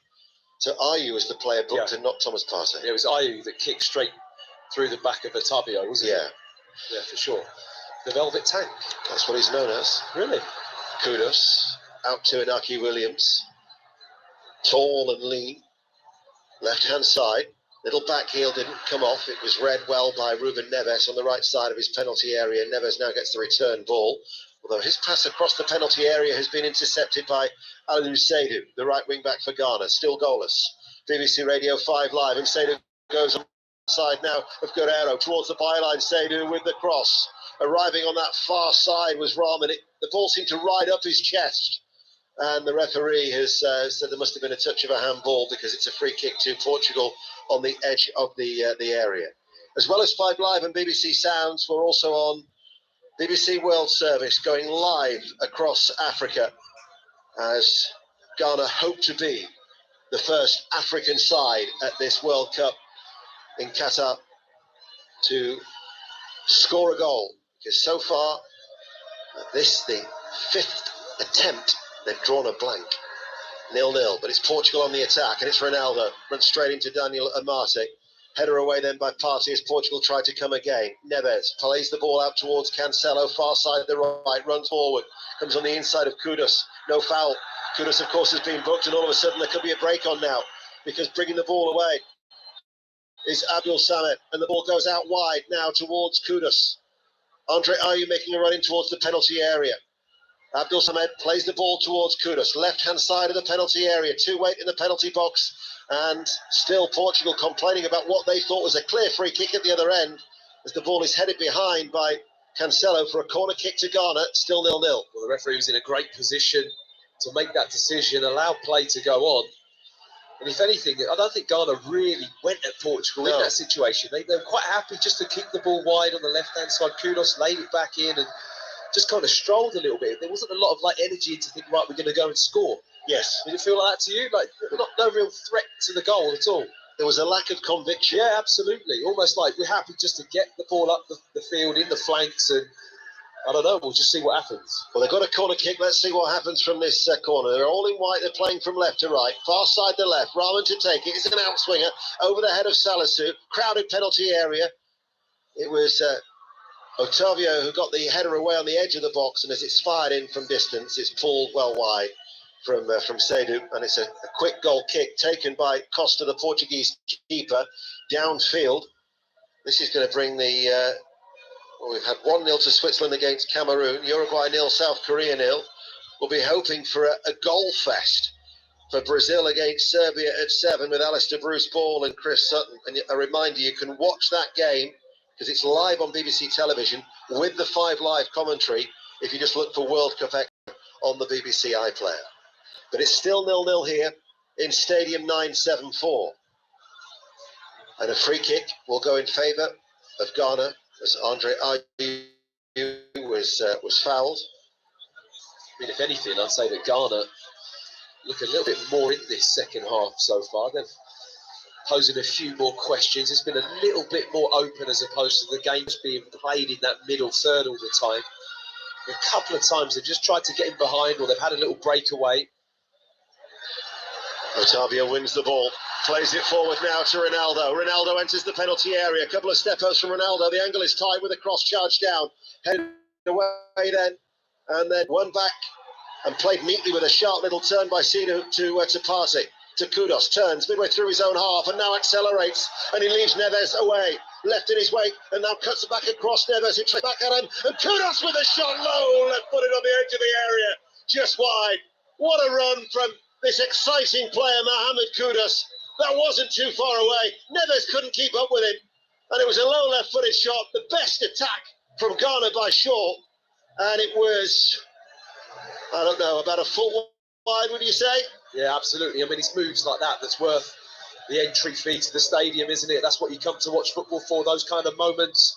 So Ayew was the player booked and not Thomas Partey. It was Ayew that kicked straight through the back of Otavio, wasn't it? Yeah, for sure. The Velvet Tank. That's what he's known as. Really? Kudos out to Inaki Williams. Tall and lean. Left-hand side. Little back heel didn't come off. It was read well by Ruben Neves on the right side of his penalty area. Neves now gets the return ball. Although his pass across the penalty area has been intercepted by Aliou Seydu, the right wing back for Ghana. Still goalless. BBC Radio 5 Live, and Seydu goes on the side now of Guerrero towards the byline. Seydu with the cross. Arriving on that far side was Rahman. The ball seemed to ride up his chest. And the referee has said there must have been a touch of a handball because it's a free kick to Portugal on the edge of the area. As well as 5 Live and BBC Sounds, we're also on BBC World Service going live across Africa as Ghana hope to be the first African side at this World Cup in Qatar to score a goal. Because so far, this the 5th attempt, they've drawn a blank. 0-0, but it's Portugal on the attack, and it's Ronaldo. Runs straight into Daniel Amate. Header away then by Partey as Portugal try to come again. Neves plays the ball out towards Cancelo, far side the right, runs forward. Comes on the inside of Kudus. No foul. Kudus, of course, has been booked, and all of a sudden there could be a break on now, because bringing the ball away is Abdul Samad, and the ball goes out wide now towards Kudus. Andre Ayew making a run in towards the penalty area. Abdul Samed plays the ball towards Kudus, left-hand side of the penalty area, 2-8 in the penalty box, and still Portugal complaining about what they thought was a clear free kick at the other end, as the ball is headed behind by Cancelo for a corner kick to Ghana, still 0-0. Well, the referee was in a great position to make that decision, allow play to go on. And if anything, I don't think Ghana really went at Portugal in that situation. They were quite happy just to kick the ball wide on the left-hand side. Kudus laid it back in and just kind of strolled a little bit. There wasn't a lot of energy to think, right, we're going to go and score. Yes. Did it feel like that to you? No real threat to the goal at all. There was a lack of conviction. Yeah, absolutely. Almost like we're happy just to get the ball up the field in the flanks, and I don't know, we'll just see what happens. Well, they've got a corner kick. Let's see what happens from this corner. They're all in white. They're playing from left to right. Far side to left. Rahman to take it. It's an outswinger over the head of Salisu. Crowded penalty area. It was Otavio who got the header away on the edge of the box, and as it's fired in from distance, it's pulled well wide from Seydou, and it's a quick goal kick taken by Costa, the Portuguese keeper, downfield. This is going to bring the... we've had 1-0 to Switzerland against Cameroon, Uruguay 0, South Korea 0. We'll be hoping for a goal fest for Brazil against Serbia at 7 with Alistair Bruce Ball and Chris Sutton. And a reminder, you can watch that game because it's live on BBC television with the 5 Live commentary if you just look for World Cup on the BBC iPlayer. But it's still 0-0 here in Stadium 974. And a free kick will go in favour of Ghana as Andre Ayew was fouled. I mean, if anything, I'd say that Ghana look a little bit more in this second half so far. They've posing a few more questions. It's been a little bit more open as opposed to the games being played in that middle third all the time. A couple of times they've just tried to get in behind, or they've had a little breakaway. Otavio wins the ball, plays it forward now to Ronaldo. Ronaldo enters the penalty area. A couple of step-ups from Ronaldo. The angle is tight with a cross charge down. Headed away then, and then one back and played neatly with a sharp little turn by Seydou to Partey. To Kudus, turns midway through his own half and now accelerates, and he leaves Neves away, left in his wake, and now cuts it back across Neves, who tries back at him, and Kudus with a shot low, left-footed on the edge of the area, just wide. What a run from this exciting player, Mohamed Kudus. That wasn't too far away. Neves couldn't keep up with him, and it was a low left-footed shot, the best attack from Ghana by Shaw, and it was, I don't know, about a foot wide, would you say? Yeah, absolutely. I mean, it's moves like that that's worth the entry fee to the stadium, isn't it? That's what you come to watch football for, those kind of moments.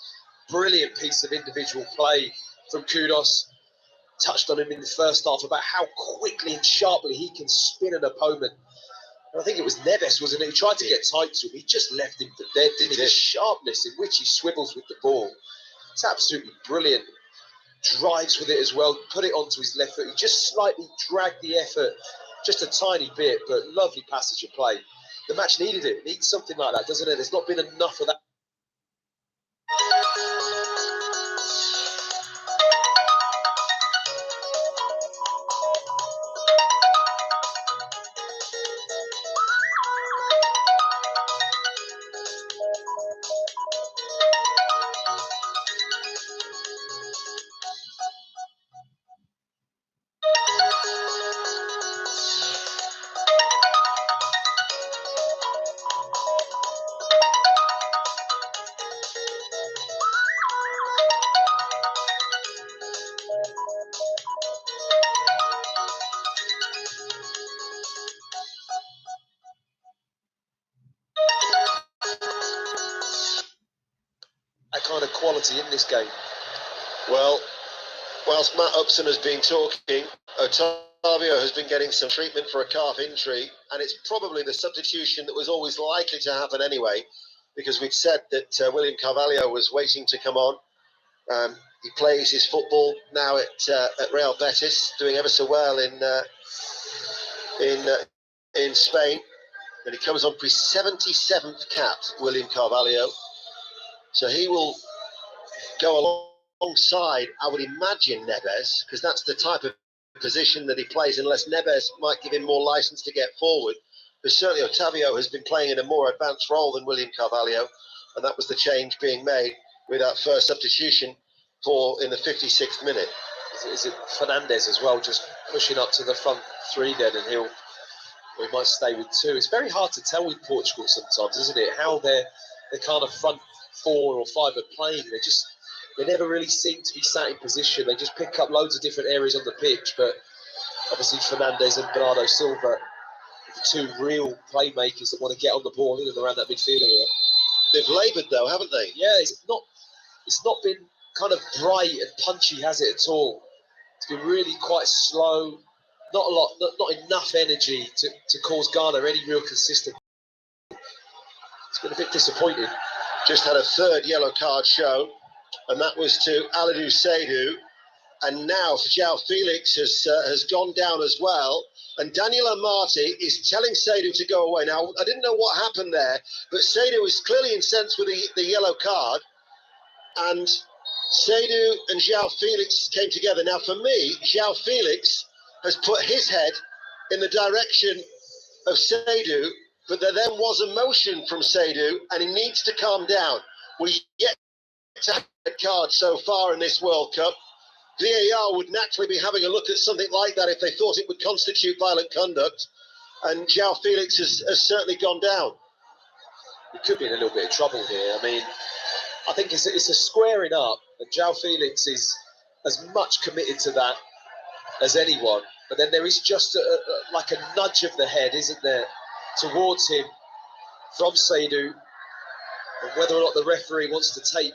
Brilliant piece of individual play from Kudus. Touched on him in the first half about how quickly and sharply he can spin an opponent. And I think it was Neves, wasn't it? He tried to get tight to him. He just left him for dead, didn't he? The sharpness in which he swivels with the ball. It's absolutely brilliant. Drives with it as well, put it onto his left foot. He just slightly dragged the effort just a tiny bit, but lovely passage of play. The match needed it. It needs something like that, doesn't it? There's not been enough of that. Kind of quality in this game. Well, whilst Matt Upson has been talking, Otavio has been getting some treatment for a calf injury, and it's probably the substitution that was always likely to happen anyway, because we'd said that William Carvalho was waiting to come on. He plays his football now at Real Betis, doing ever so well in Spain, and he comes on for his 77th cap, William Carvalho. So he will go alongside, I would imagine, Neves, because that's the type of position that he plays, unless Neves might give him more license to get forward. But certainly Otavio has been playing in a more advanced role than William Carvalho, and that was the change being made with that first substitution in the 56th minute. is it Fernandes as well, just pushing up to the front three then, and we might stay with two. It's very hard to tell with Portugal sometimes, isn't it? How their kind of front 4 or 5 are playing. They never really seem to be sat in position. They just pick up loads of different areas on the pitch. But obviously Fernandes and Bernardo Silva are the two real playmakers that want to get on the ball in and around that midfield area. They've laboured though, haven't they? Yeah, it's not been kind of bright and punchy, has it at all? It's been really quite slow. Not enough energy to cause Ghana any real consistent. It's been a bit disappointing. Just had a third yellow card show, and that was to Alidou Seydou. And now João Felix has gone down as well. And Daniel Amati is telling Seydou to go away. Now, I didn't know what happened there, but Seydou was clearly incensed with the yellow card. And Seydou and João Felix came together. Now, for me, João Felix has put his head in the direction of Seydou, but there then was a motion from Seydou, and he needs to calm down. We yet to have a card so far in this World Cup. VAR would naturally be having a look at something like that if they thought it would constitute violent conduct, and João Felix has certainly gone down. He could be in a little bit of trouble here. I mean, I think it's a squaring up, and João Felix is as much committed to that as anyone. But then there is just like a nudge of the head, isn't there, towards him from Seydou. And whether or not the referee wants to take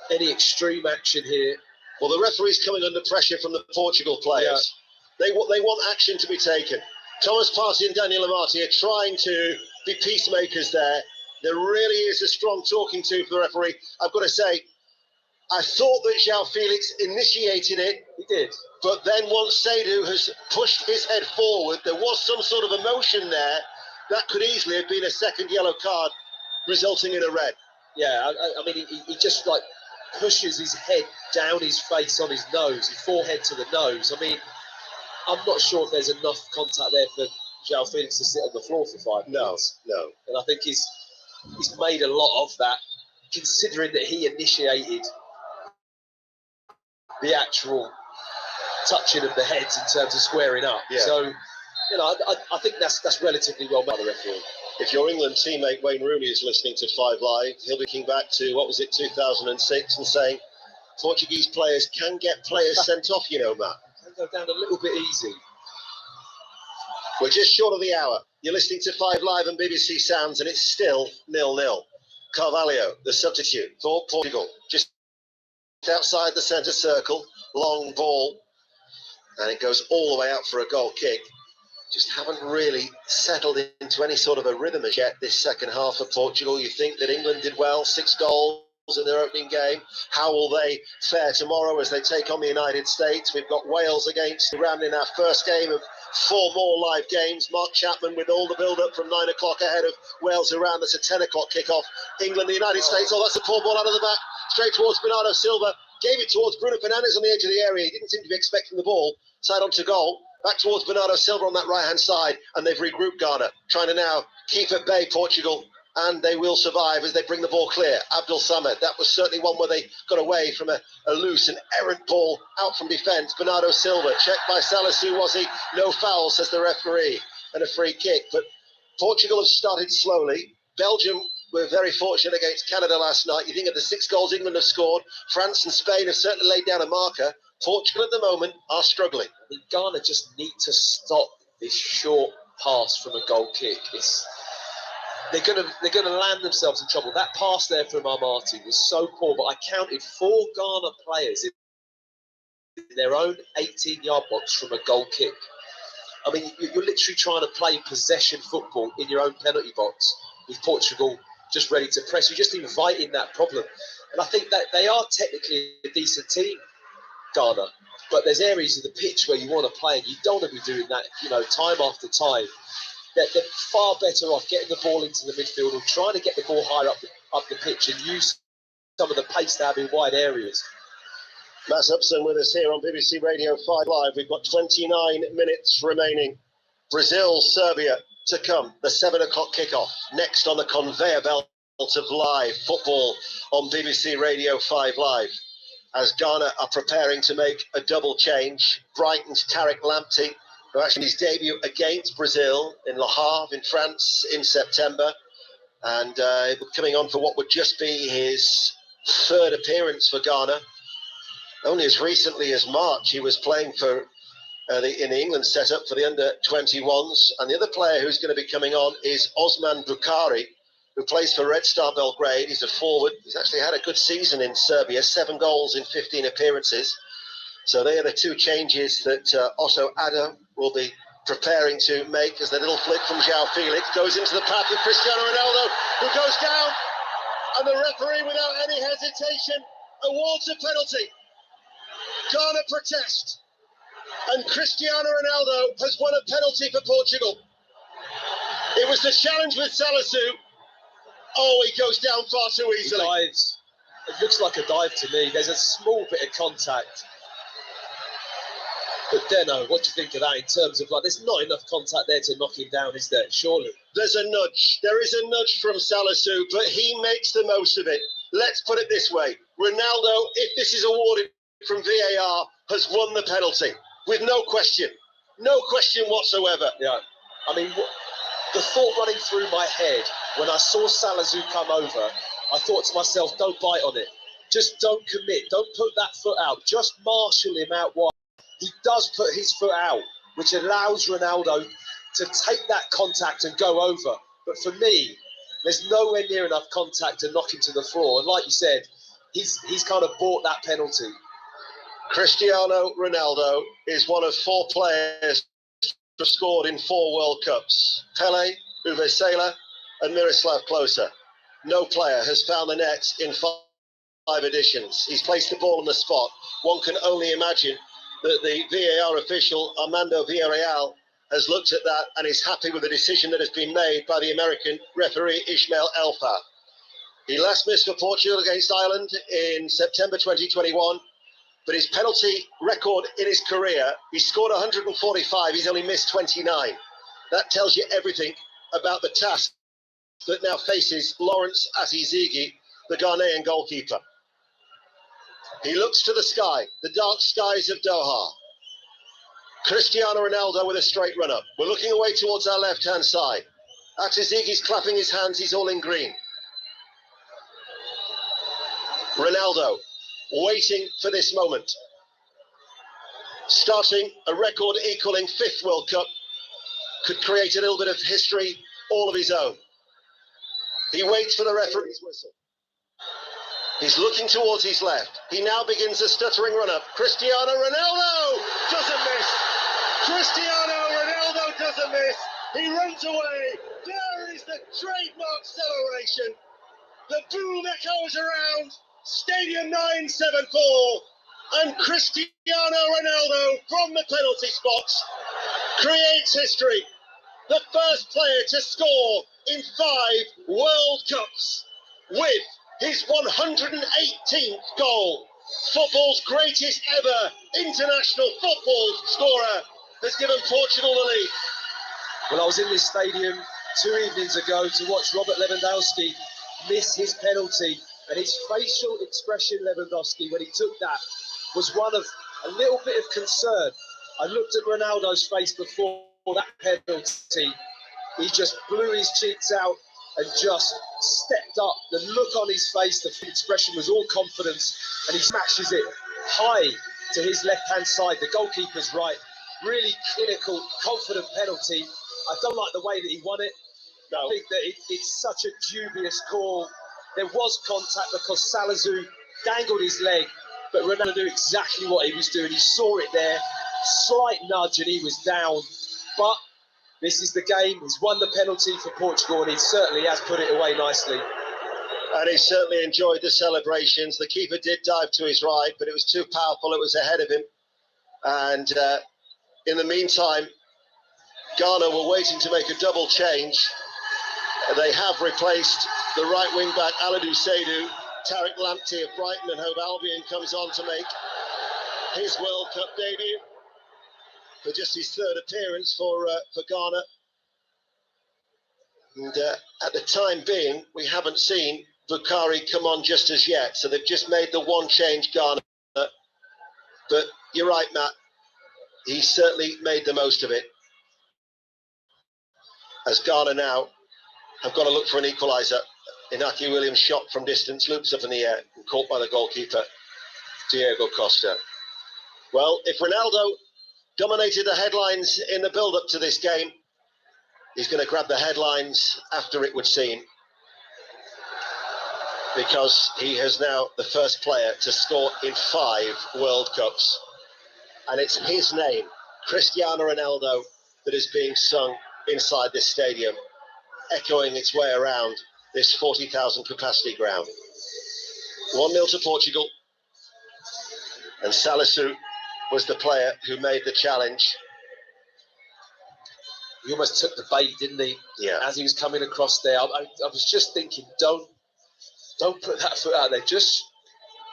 any extreme action here. Well, the referee's coming under pressure from the Portugal players. Yeah. They want action to be taken. Thomas Partey and Daniel Amati are trying to be peacemakers there. There really is a strong talking to for the referee. I've got to say, I thought that João Felix initiated it. He did. But then once Seydou has pushed his head forward, there was some sort of emotion there. That could easily have been a second yellow card, resulting in a red. Yeah, I mean, he just like pushes his head down his face on his nose, his forehead to the nose. I mean, I'm not sure if there's enough contact there for João Felix to sit on the floor for 5 minutes. No. And I think he's made a lot of that, considering that he initiated the actual touching of the heads in terms of squaring up. Yeah. So, you know, I think that's relatively well made by the referee. If your England teammate Wayne Rooney is listening to 5 Live, he'll be looking back to, 2006 and saying, Portuguese players can get players sent off, you know, Matt. Can go down a little bit easy. We're just short of the hour. You're listening to 5 Live and BBC Sounds, and it's still 0-0. Carvalho, the substitute for Portugal, just outside the centre circle, long ball, and it goes all the way out for a goal kick. Just haven't really settled into any sort of a rhythm as yet this second half of Portugal. You think that England did well, 6 goals in their opening game. How will they fare tomorrow as they take on the United States? We've got Wales against Iran in our first game of 4 more live games. Mark Chapman with all the build-up from 9 o'clock ahead of Wales-Iran. That's a 10 o'clock kick-off. England, the United States. Oh, that's a poor ball out of the back. Straight towards Bernardo Silva. Gave it towards Bruno Fernandes on the edge of the area. He didn't seem to be expecting the ball. Side on to goal. Back towards Bernardo Silva on that right-hand side. And they've regrouped Ghana. Trying to now keep at bay Portugal. And they will survive as they bring the ball clear. Abdul Samad, that was certainly one where they got away from a loose and errant ball out from defence. Bernardo Silva, checked by Salisu, was he? No foul, says the referee, and a free kick. But Portugal have started slowly. Belgium were very fortunate against Canada last night. You think of the 6 goals England have scored. France and Spain have certainly laid down a marker. Portugal at the moment are struggling. I mean, Ghana just need to stop this short pass from a goal kick. They're gonna land themselves in trouble. That pass there from Amati was so poor, but I counted 4 Ghana players in their own 18-yard box from a goal kick. I mean, you're literally trying to play possession football in your own penalty box with Portugal just ready to press. You're just inviting that problem. And I think that they are technically a decent team, Ghana, but there's areas of the pitch where you want to play and you don't want to be doing that, time after time. They're far better off getting the ball into the midfield or trying to get the ball higher up the pitch and use some of the pace they have in wide areas. Matt Upson with us here on BBC Radio 5 Live. We've got 29 minutes remaining. Brazil, Serbia to come. The 7 o'clock kickoff. Next on the conveyor belt of live football on BBC Radio 5 Live. as Ghana are preparing to make a double change. Brighton's Tariq Lamptey, who actually his debut against Brazil in Le Havre in France in September, and coming on for what would just be his third appearance for Ghana. Only as recently as March, he was playing for in the England setup for the under-21s. And the other player who's going to be coming on is Osman Bukhari, who plays for Red Star Belgrade. He's a forward. He's actually had a good season in Serbia, 7 goals in 15 appearances. So they are the two changes that Otto Addo will be preparing to make, as the little flick from João Felix goes into the path of Cristiano Ronaldo, who goes down, and the referee, without any hesitation, awards a penalty. Ghana protest, and Cristiano Ronaldo has won a penalty for Portugal. It was the challenge with Salisu. Oh, he goes down far too easily. He dives. It looks like a dive to me. There's a small bit of contact. But Deno, what do you think of that in terms of, like, there's not enough contact there to knock him down, is there? Surely. There's a nudge. There is a nudge from Salisu, but he makes the most of it. Let's put it this way. Ronaldo, if this is awarded from VAR, has won the penalty with no question. No question whatsoever. Yeah. I mean, the thought running through my head when I saw Salisu come over, I thought to myself, don't bite on it. Just don't commit. Don't put that foot out. Just marshal him out wide. He does put his foot out, which allows Ronaldo to take that contact and go over. But for me, there's nowhere near enough contact to knock him to the floor. And like you said, he's kind of bought that penalty. Cristiano Ronaldo is one of 4 players who have scored in 4 World Cups. Pele, Uwe Seeler, and Miroslav Klose. No player has found the net in 5 editions. He's placed the ball on the spot. One can only imagine that the VAR official, Armando Villarreal, has looked at that and is happy with the decision that has been made by the American referee Ismail Elfa. He last missed for Portugal against Ireland in September 2021, but his penalty record in his career, he scored 145, he's only missed 29. That tells you everything about the task that now faces Lawrence Azizigi, the Ghanaian goalkeeper. He looks to the sky, the dark skies of Doha. Cristiano Ronaldo with a straight run-up. We're looking away towards our left-hand side. Azizigi's clapping his hands, he's all in green. Ronaldo waiting for this moment. Starting a record equaling 5th World Cup, could create a little bit of history all of his own. He waits for the referee's whistle. He's looking towards his left. He now begins a stuttering run-up. Cristiano Ronaldo doesn't miss. Cristiano Ronaldo doesn't miss. He runs away. There is the trademark celebration. The boom echoes around Stadion 974. And Cristiano Ronaldo from the penalty spot creates history. The first player to score in 5 World Cups with his 118th goal. Football's greatest ever international football scorer has given Portugal the lead. Well, I was in this stadium 2 evenings ago to watch Robert Lewandowski miss his penalty, and his facial expression, Lewandowski, when he took that, was one of a little bit of concern. I looked at Ronaldo's face before that penalty. He just blew his cheeks out and just stepped up. The look on his face, the expression was all confidence, and he smashes it high to his left-hand side. The goalkeeper's right. Really clinical, confident penalty. I don't like the way that he won it. No. I think that it's such a dubious call. There was contact because Salisu dangled his leg, but Ronaldo knew exactly what he was doing. He saw it there, slight nudge, and he was down. But this is the game. He's won the penalty for Portugal, and he certainly has put it away nicely. And he certainly enjoyed the celebrations. The keeper did dive to his right, but it was too powerful. It was ahead of him. And in the meantime, Ghana were waiting to make a double change. They have replaced the right wing-back, Aladou Seydou. Tariq Lamptey of Brighton and Hove Albion comes on to make his World Cup debut for just his 3rd appearance for Ghana. And at the time being, we haven't seen Bukhari come on just as yet. So they've just made the one change, Ghana. But you're right, Matt. He certainly made the most of it. As Ghana now have got to look for an equaliser. Inaki Williams shot from distance, loops up in the air, and caught by the goalkeeper, Diego Costa. Well, if Ronaldo dominated the headlines in the build-up to this game, he's going to grab the headlines after, it would seem, because he is now the first player to score in 5 World Cups. And it's his name, Cristiano Ronaldo, that is being sung inside this stadium, echoing its way around this 40,000 capacity ground. 1-0 to Portugal. And Salisu was the player who made the challenge. He almost took the bait, didn't he? Yeah. As he was coming across there, I was just thinking, don't put that foot out there. Just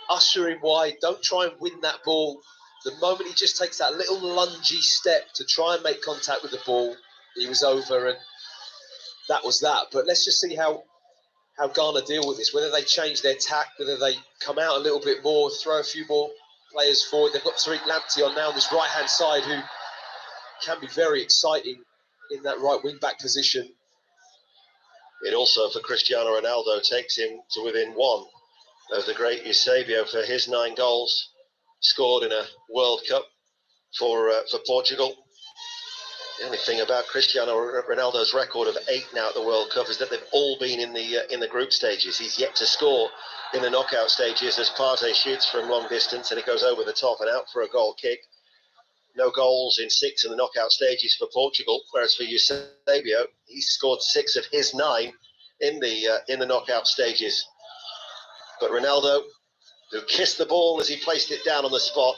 usher him wide. Don't try and win that ball. The moment he just takes that little lungy step to try and make contact with the ball, he was over, and that was that. But let's just see how Ghana deal with this, whether they change their tack, whether they come out a little bit more, throw a few more players forward. They've got Tariq Lamptey on now on this right-hand side, who can be very exciting in that right wing-back position. It also, for Cristiano Ronaldo, takes him to within 1 of the great Eusebio for his 9 goals scored in a World Cup for Portugal. The only thing about Cristiano Ronaldo's record of 8 now at the World Cup is that they've all been in the group stages. He's yet to score in the knockout stages as Partey shoots from long distance and it goes over the top and out for a goal kick. No goals in 6 in the knockout stages for Portugal, whereas for Eusebio, he's scored 6 of his 9 in the knockout stages. But Ronaldo, who kissed the ball as he placed it down on the spot,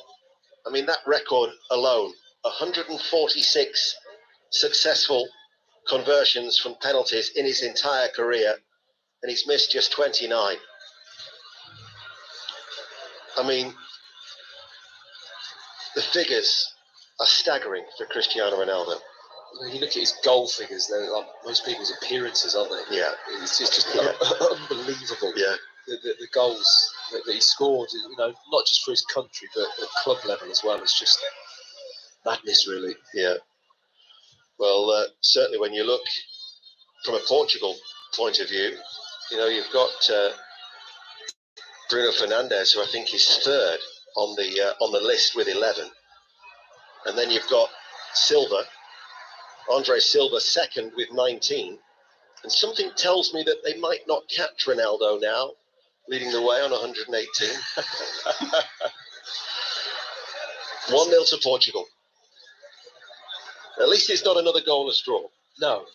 I mean, that record alone, 146 successful conversions from penalties in his entire career, and he's missed just 29. I mean, the figures are staggering for Cristiano Ronaldo. When you look at his goal figures, they're like most people's appearances, aren't they? Yeah. It's just unbelievable. Yeah. The goals that he scored, not just for his country, but at club level as well. It's just madness, really. Yeah. Well, certainly when you look from a Portugal point of view, you've got Bruno Fernandes, who I think is 3rd on the list with 11, and then you've got Andre Silva 2nd with 19, and something tells me that they might not catch Ronaldo now, leading the way on 118. 1-0 to Portugal. At least it's not another goalless draw. No,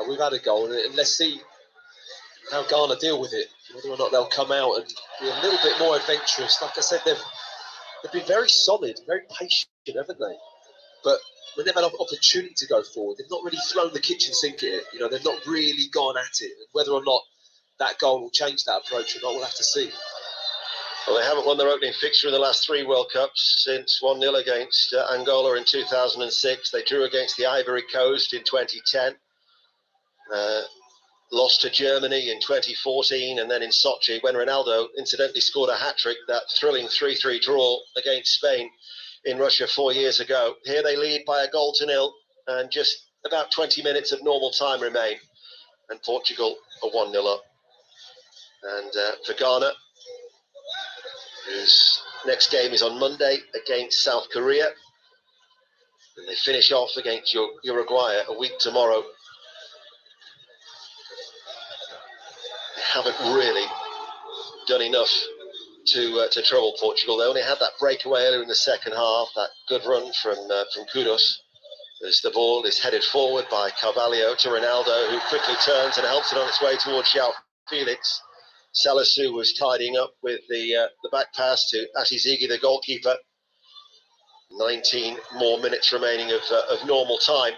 we've had a goal, and let's see how Ghana deal with it. Whether or not they'll come out and be a little bit more adventurous. Like I said, they've been very solid, very patient, haven't they? But when they've had an opportunity to go forward, they've not really thrown the kitchen sink at it. They've not really gone at it. And whether or not that goal will change that approach or not, we'll have to see. Well, they haven't won their opening fixture in the last 3 World Cups since 1-0 against Angola in 2006. They drew against the Ivory Coast in 2010. Lost to Germany in 2014, and then in Sochi, when Ronaldo incidentally scored a hat-trick, that thrilling 3-3 draw against Spain in Russia 4 years ago. Here they lead by 1-0, and just about 20 minutes of normal time remain, and Portugal are 1-0 up. And for Ghana, whose next game is on Monday against South Korea, and they finish off against Uruguay a week tomorrow. Haven't really done enough to trouble Portugal. They only had that breakaway earlier in the second half, that good run from Kudus, as the ball is headed forward by Carvalho to Ronaldo, who quickly turns and helps it on its way towards João Felix. Salisu was tidying up with the back pass to Atizigi, the goalkeeper. 19 more minutes remaining of normal time.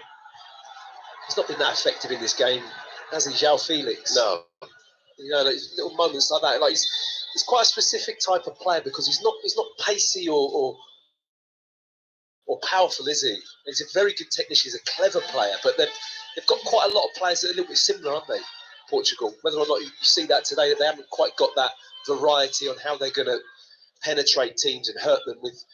He's not been that effective in this game, has he, João Felix? No. Like little moments like that. Like he's quite a specific type of player because he's not pacey or powerful, is he? He's a very good technician. He's a clever player, but they've got quite a lot of players that are a little bit similar, aren't they? Portugal. Whether or not you see that today, that they haven't quite got that variety on how they're going to penetrate teams and hurt them with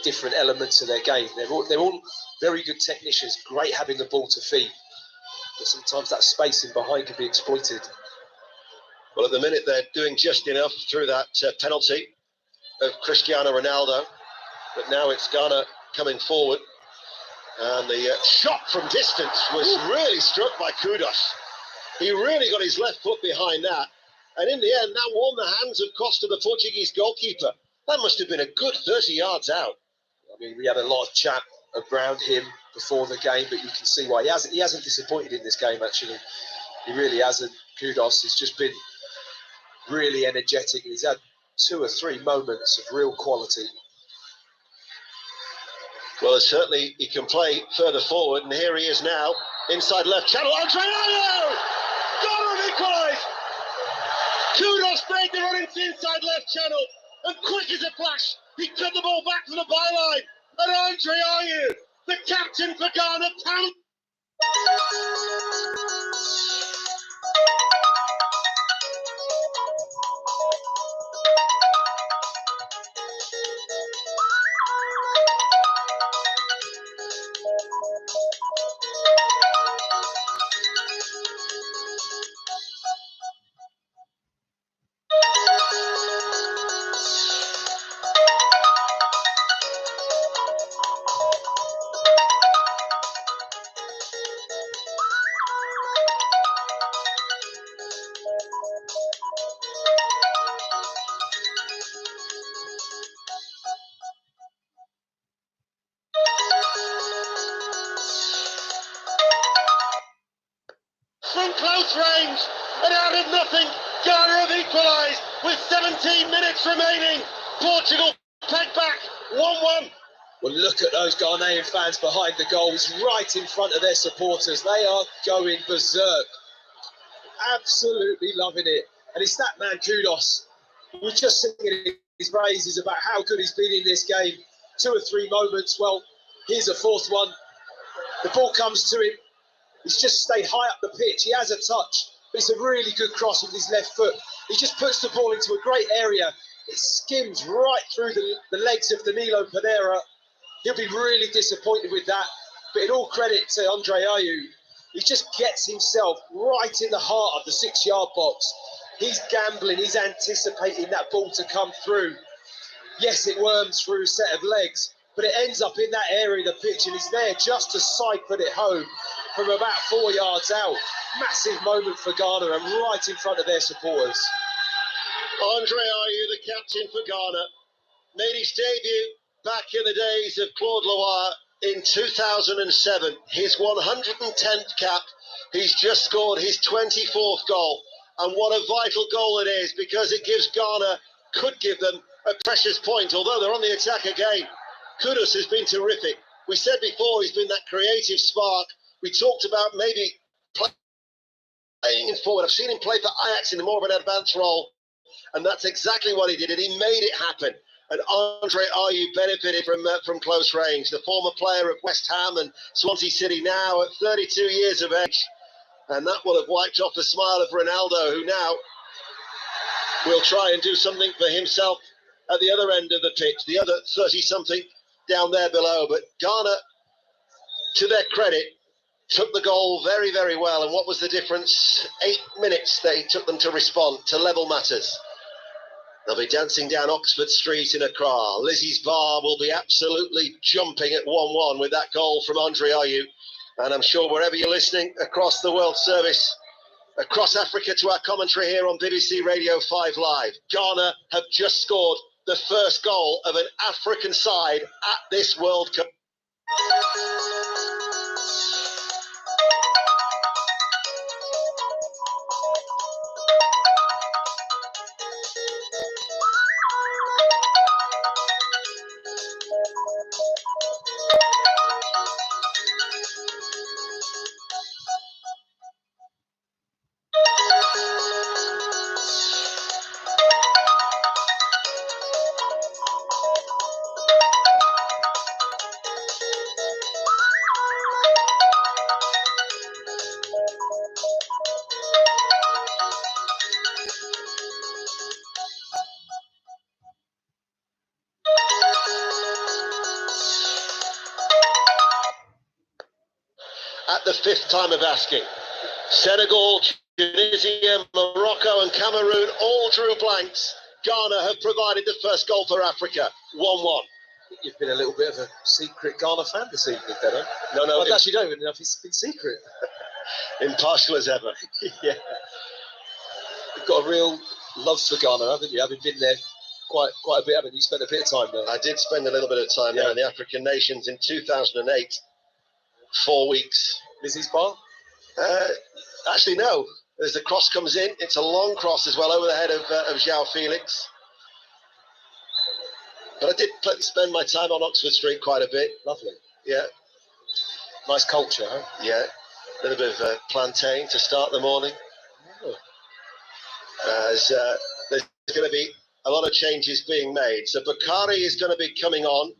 different elements of their game. They're all very good technicians, great having the ball to feet, but sometimes that spacing behind can be exploited. Well, at the minute they're doing just enough through that penalty of Cristiano Ronaldo, but now it's Ghana coming forward, and the shot from distance was really struck by Kudos. He really got his left foot behind that, and in the end that warmed the hands of Costa, the Portuguese goalkeeper. That must have been a good 30 yards out. I mean, we had a lot of chat around him before the game, but you can see why he hasn't disappointed in this game. Actually, he really hasn't. Kudos has just been really energetic. He's had 2 or 3 moments of real quality. Well, certainly he can play further forward, and here he is now, inside left channel. Andre Ayew! Ghana have equalised! Kudos made the run into inside left channel, and quick as a flash, he cut the ball back to the byline, and Andre Ayew, the captain for Ghana, pound. From close range and out of nothing, Ghana have equalised with 17 minutes remaining. Portugal take back 1-1. Well, look at those Ghanaian fans behind the goals, right in front of their supporters. They are going berserk. Absolutely loving it. And it's that man, Kudos. We're just singing his praises about how good he's been in this game. 2 or 3 moments. Well, here's a 4th one. The ball comes to him. He's just stayed high up the pitch. He has a touch, but it's a really good cross with his left foot. He just puts the ball into a great area. It skims right through the legs of Danilo Pereira. He'll be really disappointed with that. But in all credit to Andre Ayew, he just gets himself right in the heart of the 6-yard box. He's gambling. He's anticipating that ball to come through. Yes, it worms through a set of legs, but it ends up in that area of the pitch, and he's there just to siphon it home from about 4 yards out. Massive moment for Ghana, and right in front of their supporters. Andre Ayew, the captain for Ghana, made his debut back in the days of Claude Loire in 2007. His 110th cap. He's just scored his 24th goal. And what a vital goal it is, because it gives Ghana, could give them a precious point, although they're on the attack again. Kudos has been terrific. We said before he's been that creative spark. We talked about maybe playing in forward. I've seen him play for Ajax in more of an advanced role, and that's exactly what he did, and he made it happen. And Andre Ayew benefited from close range. The former player of West Ham and Swansea City, now at 32 years of age. And that will have wiped off the smile of Ronaldo, who now will try and do something for himself at the other end of the pitch, the other 30-something down there below. But Ghana, to their credit, took the goal very, very well. And what was the difference? 8 minutes they took them to respond, to level matters. They'll be dancing down Oxford Street in Accra. Lizzie's Bar will be absolutely jumping at 1-1 with that goal from Andre Ayew. And I'm sure wherever you're listening across the World Service, across Africa to our commentary here on BBC Radio 5 Live, Ghana have just scored the first goal of an African side at this World Cup. at the 5th time of asking. Senegal, Tunisia, Morocco and Cameroon all drew blanks. Ghana have provided the first goal for Africa, 1-1. You've been a little bit of a secret Ghana fan this evening, Denham. No, I actually don't even know if it's been secret. Impartial as ever. Yeah. You've got a real love for Ghana, haven't you? Having been there quite a bit, haven't you? Spent a bit of time there. I did spend a little bit of time there in the African nations in 2008. 4 weeks. Lizzie's bar? Actually, no. As the cross comes in, it's a long cross as well over the head of João Felix. But I did spend my time on Oxford Street quite a bit. Lovely. Yeah. Nice culture, huh? Yeah. A little bit of plantain to start the morning. Oh. There's going to be a lot of changes being made. So Bakari is going to be coming on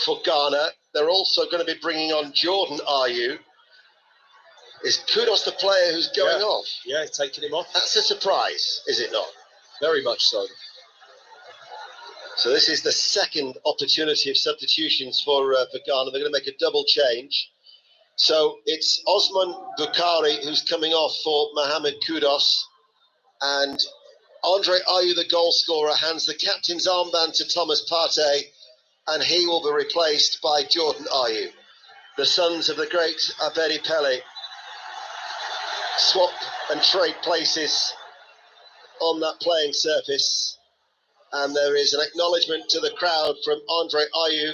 for Ghana. They're also going to be bringing on Jordan Ayew. Is Kudos the player who's going off? Yeah, taking him off. That's a surprise, is it not? Very much so. So this is the second opportunity of substitutions for Ghana. They're going to make a double change. So it's Osman Bukhari who's coming off for Mohamed Kudos. And Andre Ayew, the goal scorer, hands the captain's armband to Thomas Partey. And he will be replaced by Jordan Ayew. The sons of the great Abedi Pele swap and trade places on that playing surface. And there is an acknowledgement to the crowd from Andre Ayew.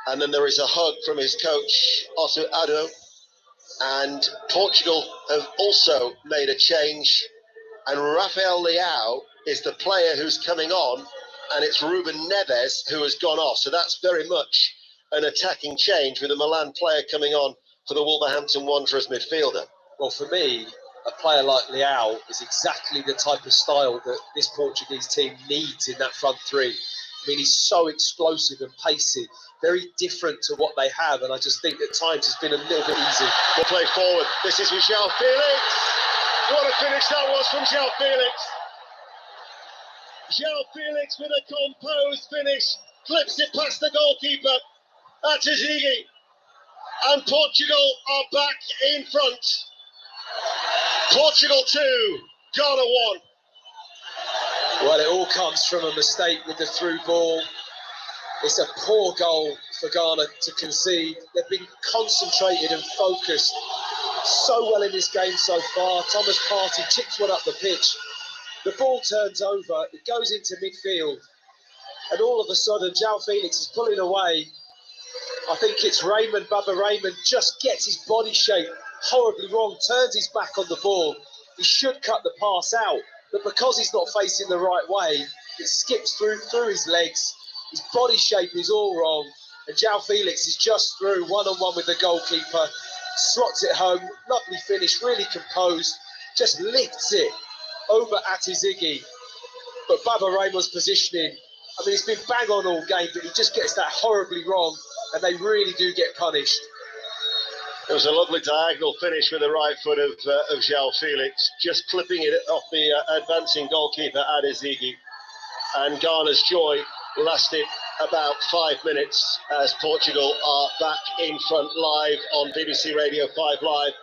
And then there is a hug from his coach, Otto Addo. And Portugal have also made a change. And Rafael Leao is the player who's coming on. And it's Ruben Neves who has gone off. So that's very much an attacking change with a Milan player coming on for the Wolverhampton Wanderers midfielder. Well, for me, a player like Leao is exactly the type of style that this Portuguese team needs in that front three. I mean, he's so explosive and pacey, very different to what they have, and I just think at times it's been a little bit easy. We'll play forward. This is with João Felix. What a finish that was from João Felix. João Felix with a composed finish, clips it past the goalkeeper, Atazigi, and Portugal are back in front. Portugal 2, Ghana 1. Well, it all comes from a mistake with the through ball. It's a poor goal for Ghana to concede. They've been concentrated and focused so well in this game so far. Thomas Partey chips one up the pitch. The ball turns over, it goes into midfield, and all of a sudden, João Felix is pulling away. I think it's Baba Raymond just gets his body shape horribly wrong, turns his back on the ball. He should cut the pass out, but because he's not facing the right way, it skips through his legs. His body shape is all wrong, and João Felix is just through one-on-one with the goalkeeper, slots it home, lovely finish, really composed, just lifts it over Atazigi. But Baba Raymond's positioning, I mean, he's been bang on all game, but he just gets that horribly wrong, and they really do get punished. It was a lovely diagonal finish with the right foot of João Felix, just clipping it off the advancing goalkeeper Atazigi. And Ghana's joy lasted about 5 minutes as Portugal are back in front live on BBC Radio 5 Live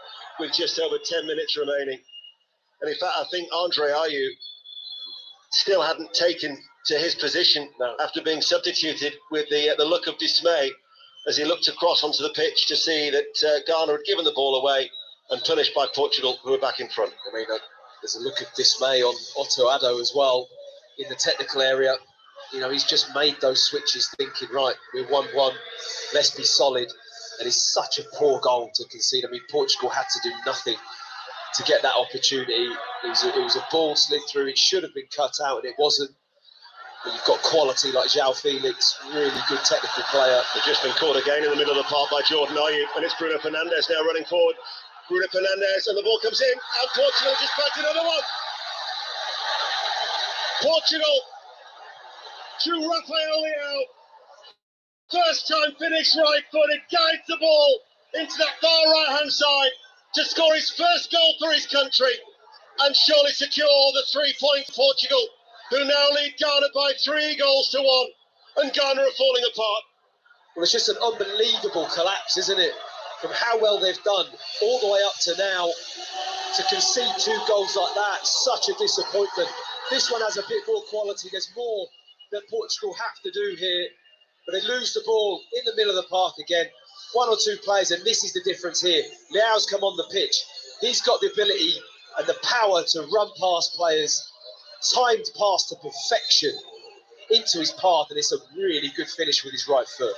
with just over 10 minutes remaining. And in fact, I think Andre Ayew still hadn't taken to his position after being substituted with the look of dismay as he looked across onto the pitch to see that Ghana had given the ball away and punished by Portugal, who were back in front. I mean, there's a look of dismay on Otto Addo as well in the technical area. You know, he's just made those switches thinking, right, we're 1-1, let's be solid. And it's such a poor goal to concede. I mean, Portugal had to do nothing to get that opportunity. It was a ball slid through. It should have been cut out, and it wasn't. But you've got quality like João Felix, really good technical player. They've just been caught again in the middle of the park by Jordan Ayew, and it's Bruno Fernandes now running forward. Bruno Fernandes, and the ball comes in, and Portugal just backed another one. Portugal to Rafael Leao. First time finish right footed, guides the ball into that far right hand side to score his first goal for his country and surely secure the 3 points. Portugal, who now lead Ghana by 3 goals to 1, and Ghana are falling apart. Well, it's just an unbelievable collapse, isn't it? from how well they've done all the way up to now, to concede 2 goals like that, such a disappointment. This one has a bit more quality. There's more that Portugal have to do here, but they lose the ball in the middle of the park again. 1 or 2 players, and this is the difference here. Leao's come on the pitch. He's got the ability and the power to run past players, timed pass to perfection into his path, and it's a really good finish with his right foot.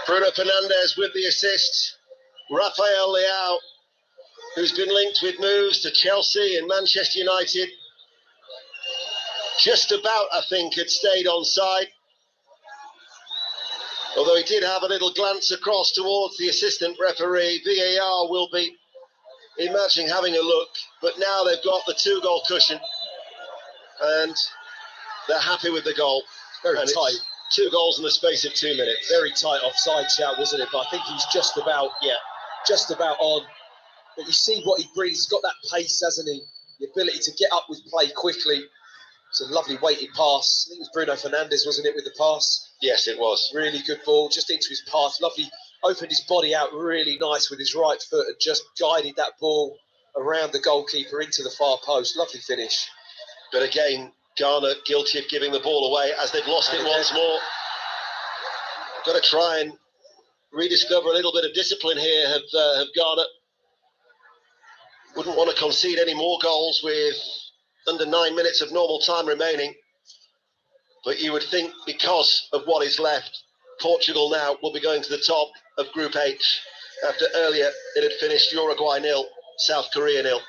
Bruno Fernandes with the assist. Rafael Leao, who's been linked with moves to Chelsea and Manchester United, just about, I think, had stayed on side. Although he did have a little glance across towards the assistant referee. VAR will be imagining having a look, but now they've got the 2-goal cushion and they're happy with the goal. Very and tight. 2 goals in the space of 2 minutes. Very tight offside shout, wasn't it? But I think he's just about on. But you see what he brings. He's got that pace, hasn't he? The ability to get up with play quickly. It's a lovely weighted pass. I think it was Bruno Fernandes, wasn't it, with the pass? Yes, it was. Really good ball, just into his path. Lovely, opened his body out really nice with his right foot and just guided that ball around the goalkeeper into the far post. Lovely finish. But again, Ghana guilty of giving the ball away as they've lost it once more. Got to try and rediscover a little bit of discipline here, have Ghana. Wouldn't want to concede any more goals with under 9 minutes of normal time remaining. But you would think because of what is left, Portugal now will be going to the top of Group H after earlier it had finished Uruguay 0, South Korea 0.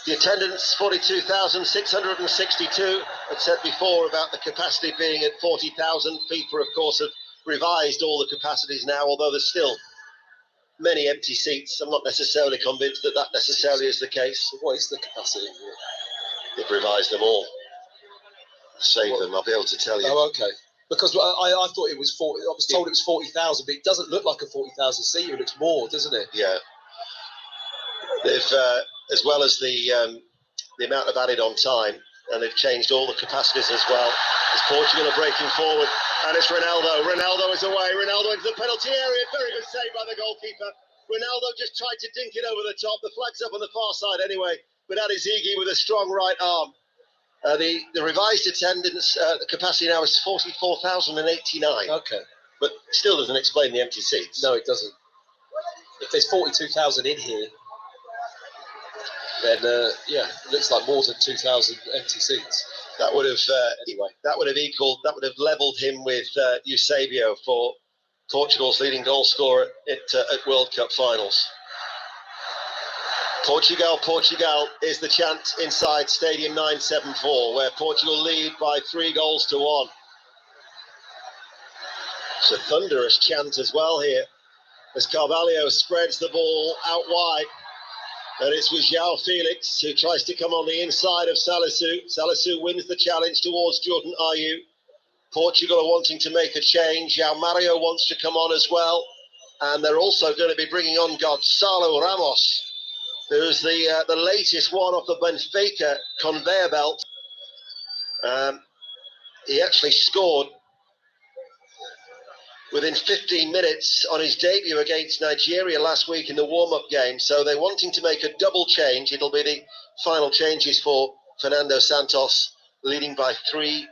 The attendance, 42,662. I'd said before about the capacity being at 40,000. FIFA, of course, have revised all the capacities now, although there's still many empty seats. I'm not necessarily convinced that necessarily is the case. What is the capacity? They've revised them all. Save them, I'll be able to tell you. Oh, okay. Because I thought it was 40. I was told it was 40,000, but it doesn't look like a 40,000 seater. It looks more, doesn't it? Yeah. They've, as well as the amount of added on time, and they've changed all the capacities as well. As Portugal are breaking forward, and it's Ronaldo. Ronaldo is away. Ronaldo into the penalty area. Very good save by the goalkeeper. Ronaldo just tried to dink it over the top. The flag's up on the far side anyway, but Adizigi with a strong right arm. The revised attendance the capacity now is 44,089. Okay. But still doesn't explain the empty seats. No, it doesn't. If there's 42,000 in here, then it looks like more than 2,000 empty seats. That would have that would have levelled him with Eusebio for Portugal's leading goal scorer at World Cup finals. Portugal is the chant inside Stadium 974, where Portugal lead by 3-1. It's a thunderous chant as well here, as Carvalho spreads the ball out wide. And it's with João Felix, who tries to come on the inside of Salisu. Salisu wins the challenge towards Jordan Ayew. Portugal are wanting to make a change. João Mario wants to come on as well. And they're also going to be bringing on Gonçalo Ramos, who's the latest one off the Benfica conveyor belt. He actually scored within 15 minutes on his debut against Nigeria last week in the warm-up game. So they're wanting to make a double change. It'll be the final changes for Fernando Santos, leading by 3-1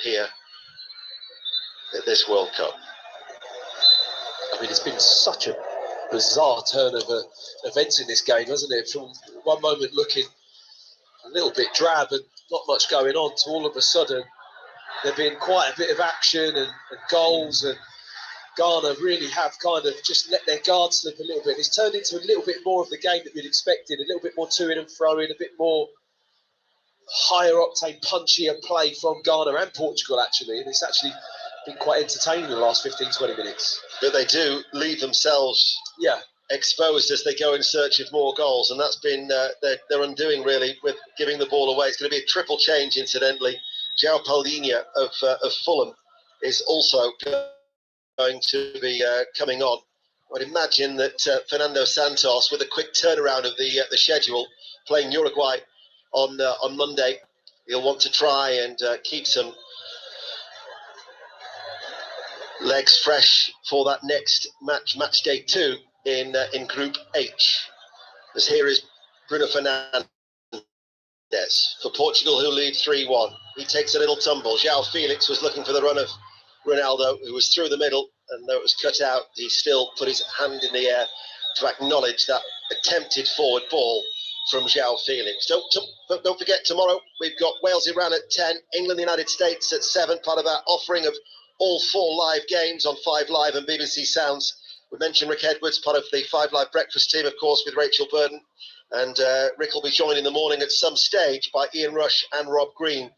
here at this World Cup. I mean, it's been such a bizarre turn of events in this game, hasn't it? From one moment looking a little bit drab and not much going on, to all of a sudden there been quite a bit of action and goals, and Ghana really have kind of just let their guard slip a little bit. It's turned into a little bit more of the game that we'd expected, a little bit more to it and throwing, a bit more higher octane, punchier play from Ghana and Portugal, actually. And it's actually been quite entertaining in the last 15-20 minutes. But they do leave themselves exposed as they go in search of more goals, and that's been their undoing, really, with giving the ball away. It's going to be a triple change, incidentally. João Palhinha of Fulham is also going to be coming on. I would imagine that Fernando Santos, with a quick turnaround of the schedule, playing Uruguay on Monday, he'll want to try and keep some legs fresh for that next match day 2 in Group H. As here is Bruno Fernandes for Portugal, who lead 3-1. He takes a little tumble. João Felix was looking for the run of Ronaldo, who was through the middle, and though it was cut out, he still put his hand in the air to acknowledge that attempted forward ball from João Felix. Don't forget, tomorrow we've got Wales-Iran at 10, England-United States at 7, part of our offering of all 4 live games on 5 Live and BBC Sounds. We mentioned Rick Edwards, part of the 5 Live breakfast team, of course, with Rachel Burden. And Rick will be joined in the morning at some stage by Ian Rush and Rob Green,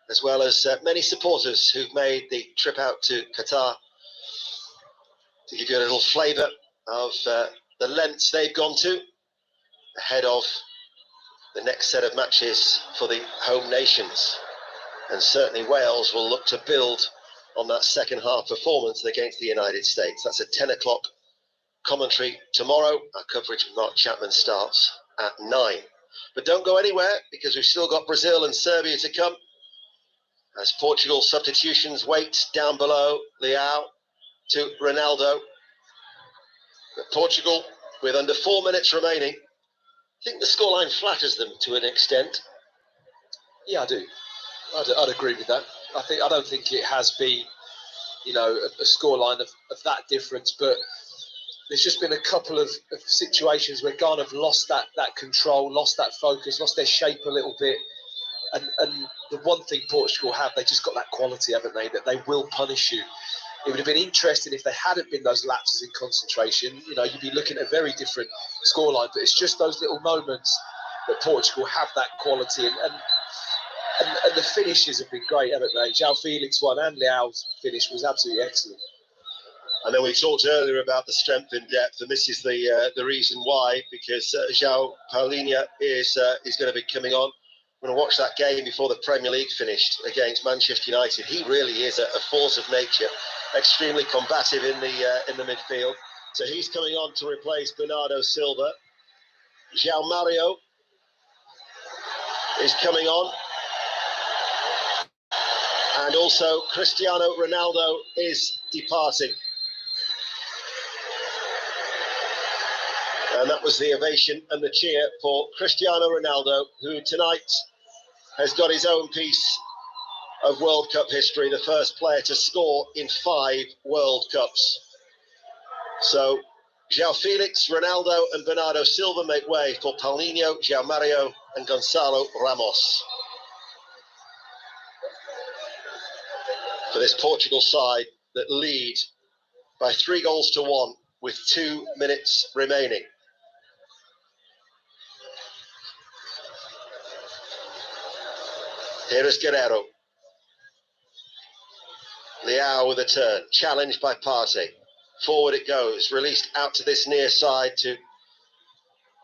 as well as many supporters who've made the trip out to Qatar to give you a little flavour of the lengths they've gone to ahead of the next set of matches for the home nations. And certainly Wales will look to build on that second half performance against the United States. That's a 10 o'clock commentary tomorrow. Our coverage with Mark Chapman starts at 9. But don't go anywhere, because we've still got Brazil and Serbia to come, as Portugal substitutions wait down below. Leao to Ronaldo. But Portugal, with under 4 minutes remaining, I think the scoreline flatters them to an extent. Yeah, I do. I'd agree with that. I don't think it has been, a scoreline of that difference, but there's just been a couple of situations where Ghana have lost that control, lost that focus, lost their shape a little bit. And the one thing Portugal have, they just got that quality, haven't they? That they will punish you. It would have been interesting if there hadn't been those lapses in concentration. You'd be looking at a very different scoreline. But it's just those little moments that Portugal have that quality. And the finishes have been great, haven't they? João Felix one and Leao's finish was absolutely excellent. And then we talked earlier about the strength in depth, and this is the reason why, because João Paulinho is going to be coming on. I'm going to watch that game before the Premier League finished against Manchester United. He really is a force of nature, extremely combative in the midfield. So he's coming on to replace Bernardo Silva. João Mario is coming on. And also Cristiano Ronaldo is departing. And that was the ovation and the cheer for Cristiano Ronaldo, who tonight has got his own piece of World Cup history, the first player to score in 5 World Cups. So João Felix, Ronaldo and Bernardo Silva make way for Paulinho, João Mario and Gonçalo Ramos. For this Portugal side that lead by 3-1 with 2 minutes remaining. Here is Guerreiro. Leao with a turn, challenged by Partey. Forward it goes, released out to this near side to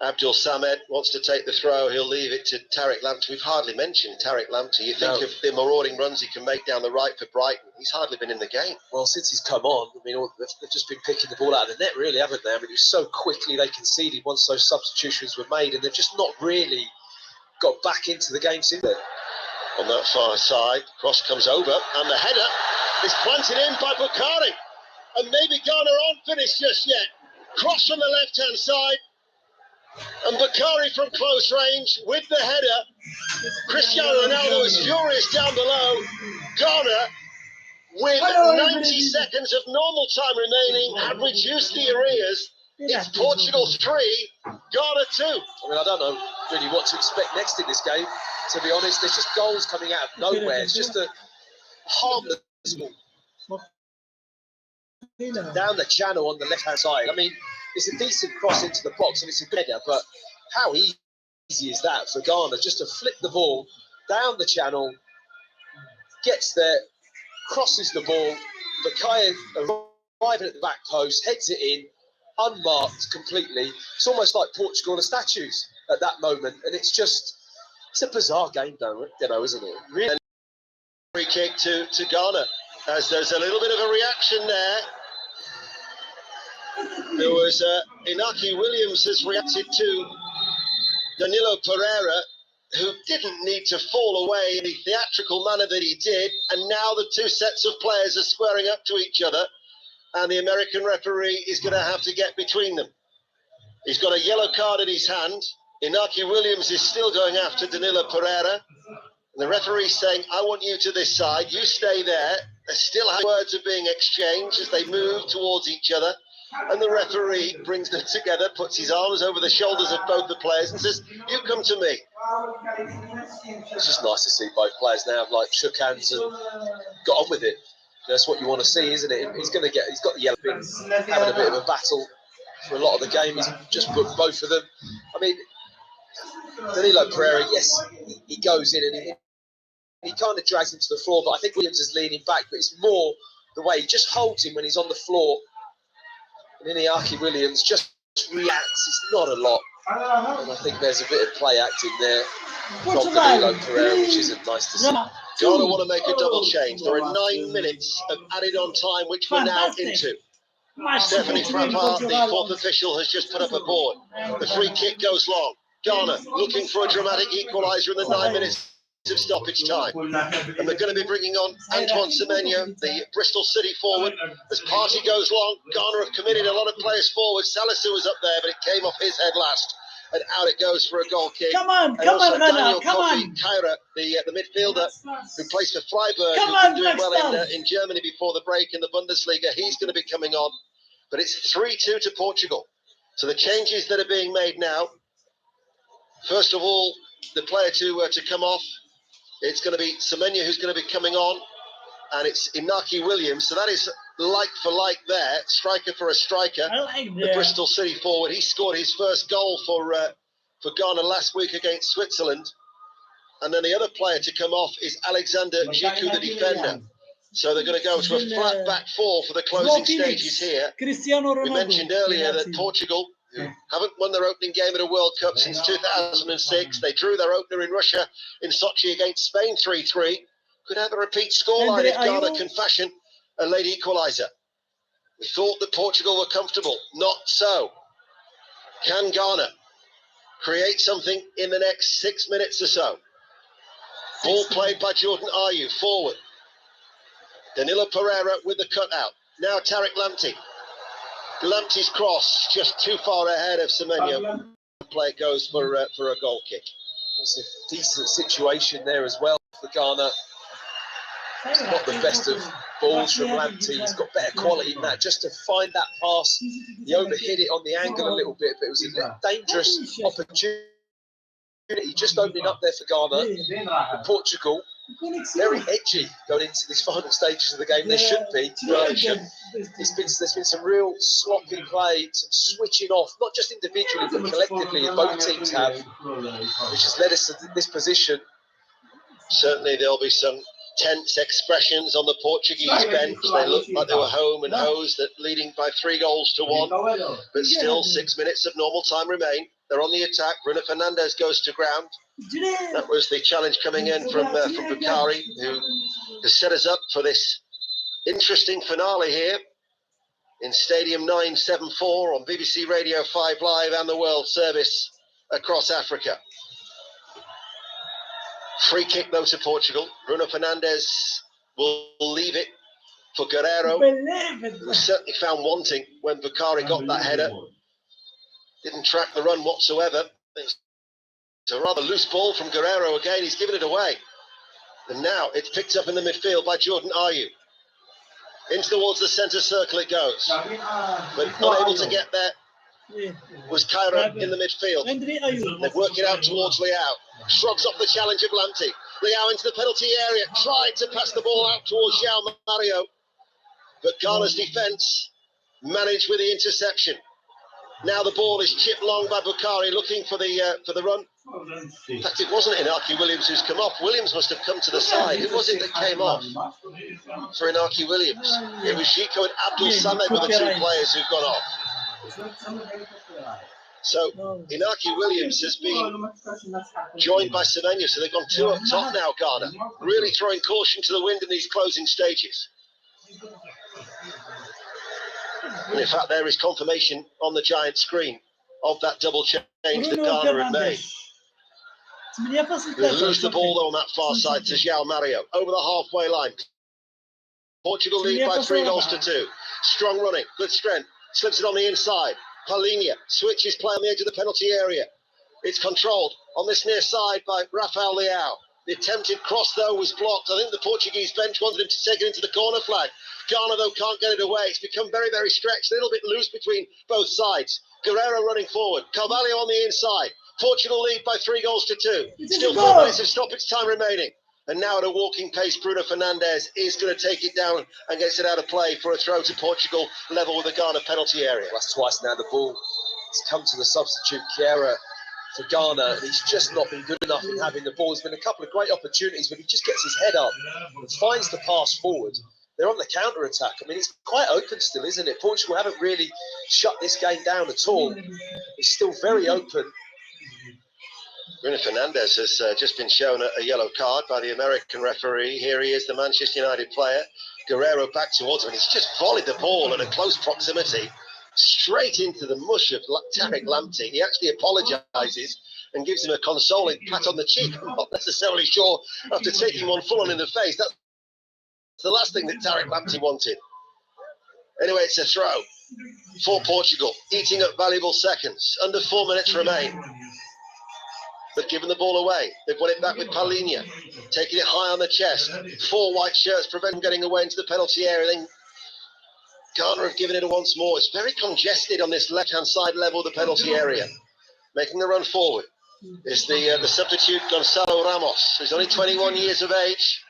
Abdul Samed. Wants to take the throw, he'll leave it to Tariq Lamptey. We've hardly mentioned Tariq Lamptey. You think of the marauding runs he can make down the right for Brighton. He's hardly been in the game. Well, since he's come on, they've just been picking the ball out of the net, really, haven't they? It was so quickly they conceded once those substitutions were made, and they've just not really got back into the game since then. On that far side, cross comes over, and the header is planted in by Bukhari. And maybe Ghana aren't finished just yet. Cross from the left-hand side, and Bukhari from close range with the header. Cristiano Ronaldo is furious down below. Ghana, with 90 seconds of normal time remaining, have reduced the arrears. It's Portugal 3, Ghana 2. I don't know really what to expect next in this game, to be honest. There's just goals coming out of nowhere. It's just a harmless ball down the channel on the left-hand side. It's a decent cross into the box and it's a good header, but how easy is that for Ghana just to flip the ball down the channel, gets there, crosses the ball, Bukhari arriving at the back post, heads it in, unmarked completely. It's almost like Portugal are statues at that moment, and it's a bizarre game, though, isn't it? Really. Free kick to Ghana, as there's a little bit of a reaction there. There was Inaki Williams has reacted to Danilo Pereira, who didn't need to fall away in the theatrical manner that he did, and now the two sets of players are squaring up to each other. and the American referee is going to have to get between them. He's got a yellow card in his hand. Inaki Williams is still going after Danilo Pereira. And the referee's saying, I want you to this side, you stay there. There's still words are being exchanged as they move towards each other. And the referee brings them together, puts his arms over the shoulders of both the players and says, you come to me. It's just nice to see both players now have like shook hands and got on with it. That's what you want to see, isn't it? He's got the yellow been having a bit of a battle for a lot of the game. He's just booked both of them. I mean, Danilo Pereira, yes, he goes in and he kind of drags him to the floor, but I think Williams is leaning back, but it's more the way he just holds him when he's on the floor. And Inaki Williams just reacts. It's not a lot. And I think there's a bit of play acting there from Danilo Pereira, which isn't nice to see. Ghana want to make a double change. There are 9 minutes of added on time, which we're now into. Stephanie Frappard, the fourth official, has just put up a board. The free kick goes long. Ghana looking for a dramatic equaliser in the 9 minutes of stoppage time. And they're going to be bringing on Antoine Semenyo, the Bristol City forward. As Party goes long, Ghana have committed a lot of players forward. Salisu was up there, but it came off his head last. And out it goes for a goal kick. Come on, Daniel come on. Kaira, the midfielder who plays for Freiburg, who's been doing well in Germany before the break in the Bundesliga, he's going to be coming on. But it's 3-2 to Portugal. So the changes that are being made now, first of all, the player to come off, it's going to be Semenyo who's going to be coming on, and it's Inaki Williams. So that is like for like there, striker for a striker. The Bristol City forward, he scored his first goal for Ghana last week against Switzerland. And then the other player to come off is Alexander Djiku, the defender. So they're going to go to a flat back four for the closing stages here. We mentioned earlier that Portugal, who haven't won their opening game at a World Cup since 2006, they drew their opener in Russia in Sochi against Spain 3-3, could have a repeat scoreline if Ghana can fashion a late equaliser. We thought that Portugal were comfortable. Not so. Can Ghana create something in the next 6 minutes or so? Ball played by Jordan Ayew, forward. Danilo Pereira with the cutout. Now Tariq Lamptey. Lamptey's cross just too far ahead of Semenyo. The play goes for a goal kick. It's a decent situation there as well for Ghana. It's not the best of balls from Lamptey. He's got better quality than that. Just to find that pass, he overhit it on the angle a little bit, but it was a dangerous opportunity just opening up there for Ghana. For Portugal, very edgy going into these final stages of the game. They should be. There's been some real sloppy play, some switching off, not just individually but collectively, and both teams have, which has led us to this position. Certainly there'll be some tense expressions on the Portuguese bench. They looked like they were home and hosed, leading by 3-1, but still 6 minutes of normal time remain. They're on the attack. Bruno Fernandes goes to ground. That was the challenge coming in from Bakary, who has set us up for this interesting finale here in Stadium 974 on BBC Radio 5 Live and the World Service across Africa. Free kick though to Portugal. Bruno Fernandes will leave it for Guerreiro, who was certainly found wanting when Bakary got that header. Didn't track the run whatsoever. It's a rather loose ball from Guerreiro again. He's given it away. And now it's picked up in the midfield by Jordan Ayew. In towards the centre circle it goes. But unable to get there was Kaira in the midfield. They work it out towards Leao. Shrugs off the challenge of Lamptey. Leao into the penalty area. Tried to pass the ball out towards João Mario. But Ghana's defence managed with the interception. Now the ball is chipped long by Bakary, looking for the run. In fact, it wasn't Inaki Williams who's come off. Williams must have come to the side. Who was it that came off for Inaki Williams? It was Zico and Abdul Samed were the two players who've gone off. So Inaki Williams has been joined by Semenyo, so they've gone two up top now, Ghana. Really throwing caution to the wind in these closing stages. And in fact, there is confirmation on the giant screen of that double change that Ghana had made. They lose the ball though on that far side to João Mario over the halfway line. Portugal lead by 3-2. Strong running, good strength. Slips it on the inside. Paulinho switches play on the edge of the penalty area. It's controlled on this near side by Rafael Leao. The attempted cross, though, was blocked. I think the Portuguese bench wanted him to take it into the corner flag. Ghana, though, can't get it away. It's become very, very stretched, a little bit loose between both sides. Guerreiro running forward. Carvalho on the inside. Portugal lead by 3-2. Still 4 minutes of stoppage time remaining. And now at a walking pace, Bruno Fernandes is going to take it down and gets it out of play for a throw to Portugal, level with the Ghana penalty area. That's twice now the ball has come to the substitute, Kiera, for Ghana. He's just not been good enough in having the ball. There's been a couple of great opportunities, but he just gets his head up and finds the pass forward. They're on the counter-attack. I mean, it's quite open still, isn't it? Portugal haven't really shut this game down at all. It's still very open. Bruno Fernandes has just been shown a yellow card by the American referee. Here he is, the Manchester United player. Guerreiro back towards him, and he's just volleyed the ball at a close proximity, straight into the mush of Tariq Lamptey. He actually apologises and gives him a consoling pat on the cheek. I'm not necessarily sure after taking one full on in the face. That's the last thing that Tariq Lamptey wanted. Anyway, it's a throw for Portugal, eating up valuable seconds. Under 4 minutes remain. But given the ball away, they've won it back with Paulinho, taking it high on the chest. 4 white shirts prevent them getting away into the penalty area. Then Ghana have given it once more. It's very congested on this left-hand side level of the penalty area. Making the run forward is the substitute Gonçalo Ramos, who's only 21 years of age.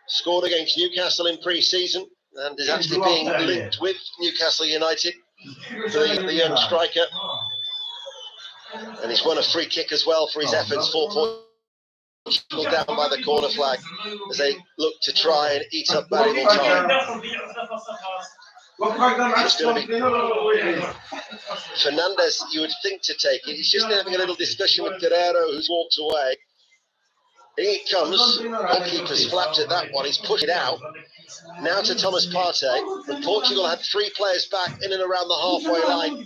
Scored against Newcastle in pre-season and is actually being linked with Newcastle United for the young striker. And he's won a free kick as well for his efforts for Portugal down by the corner flag as they look to try and eat up valuable time. It's going to be Fernandes, you would think, to take it. He's just having a little discussion with Guerreiro, who's walked away. In it comes. Goalkeeper's flapped at that one. He's pushed it out. Now to Thomas Partey. And Portugal had 3 players back in and around the halfway line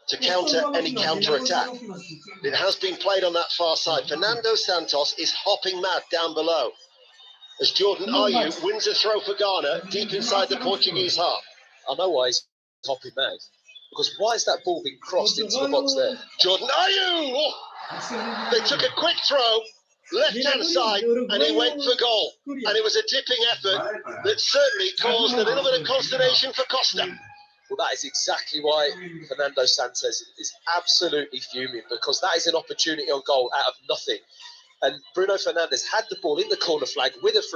to counter any counter-attack. It has been played on that far side. Fernando Santos is hopping mad down below as Jordan Ayew wins a throw for Ghana deep inside the Portuguese half. I know why he's hopping mad. Because why has that ball been crossed into the box there? Jordan Ayew! Oh, they took a quick throw, left-hand side, and he went for goal. And it was a dipping effort that certainly caused a little bit of consternation for Costa. Well, that is exactly why Fernando Santos is absolutely fuming, because that is an opportunity on goal out of nothing. And Bruno Fernandes had the ball in the corner flag with a free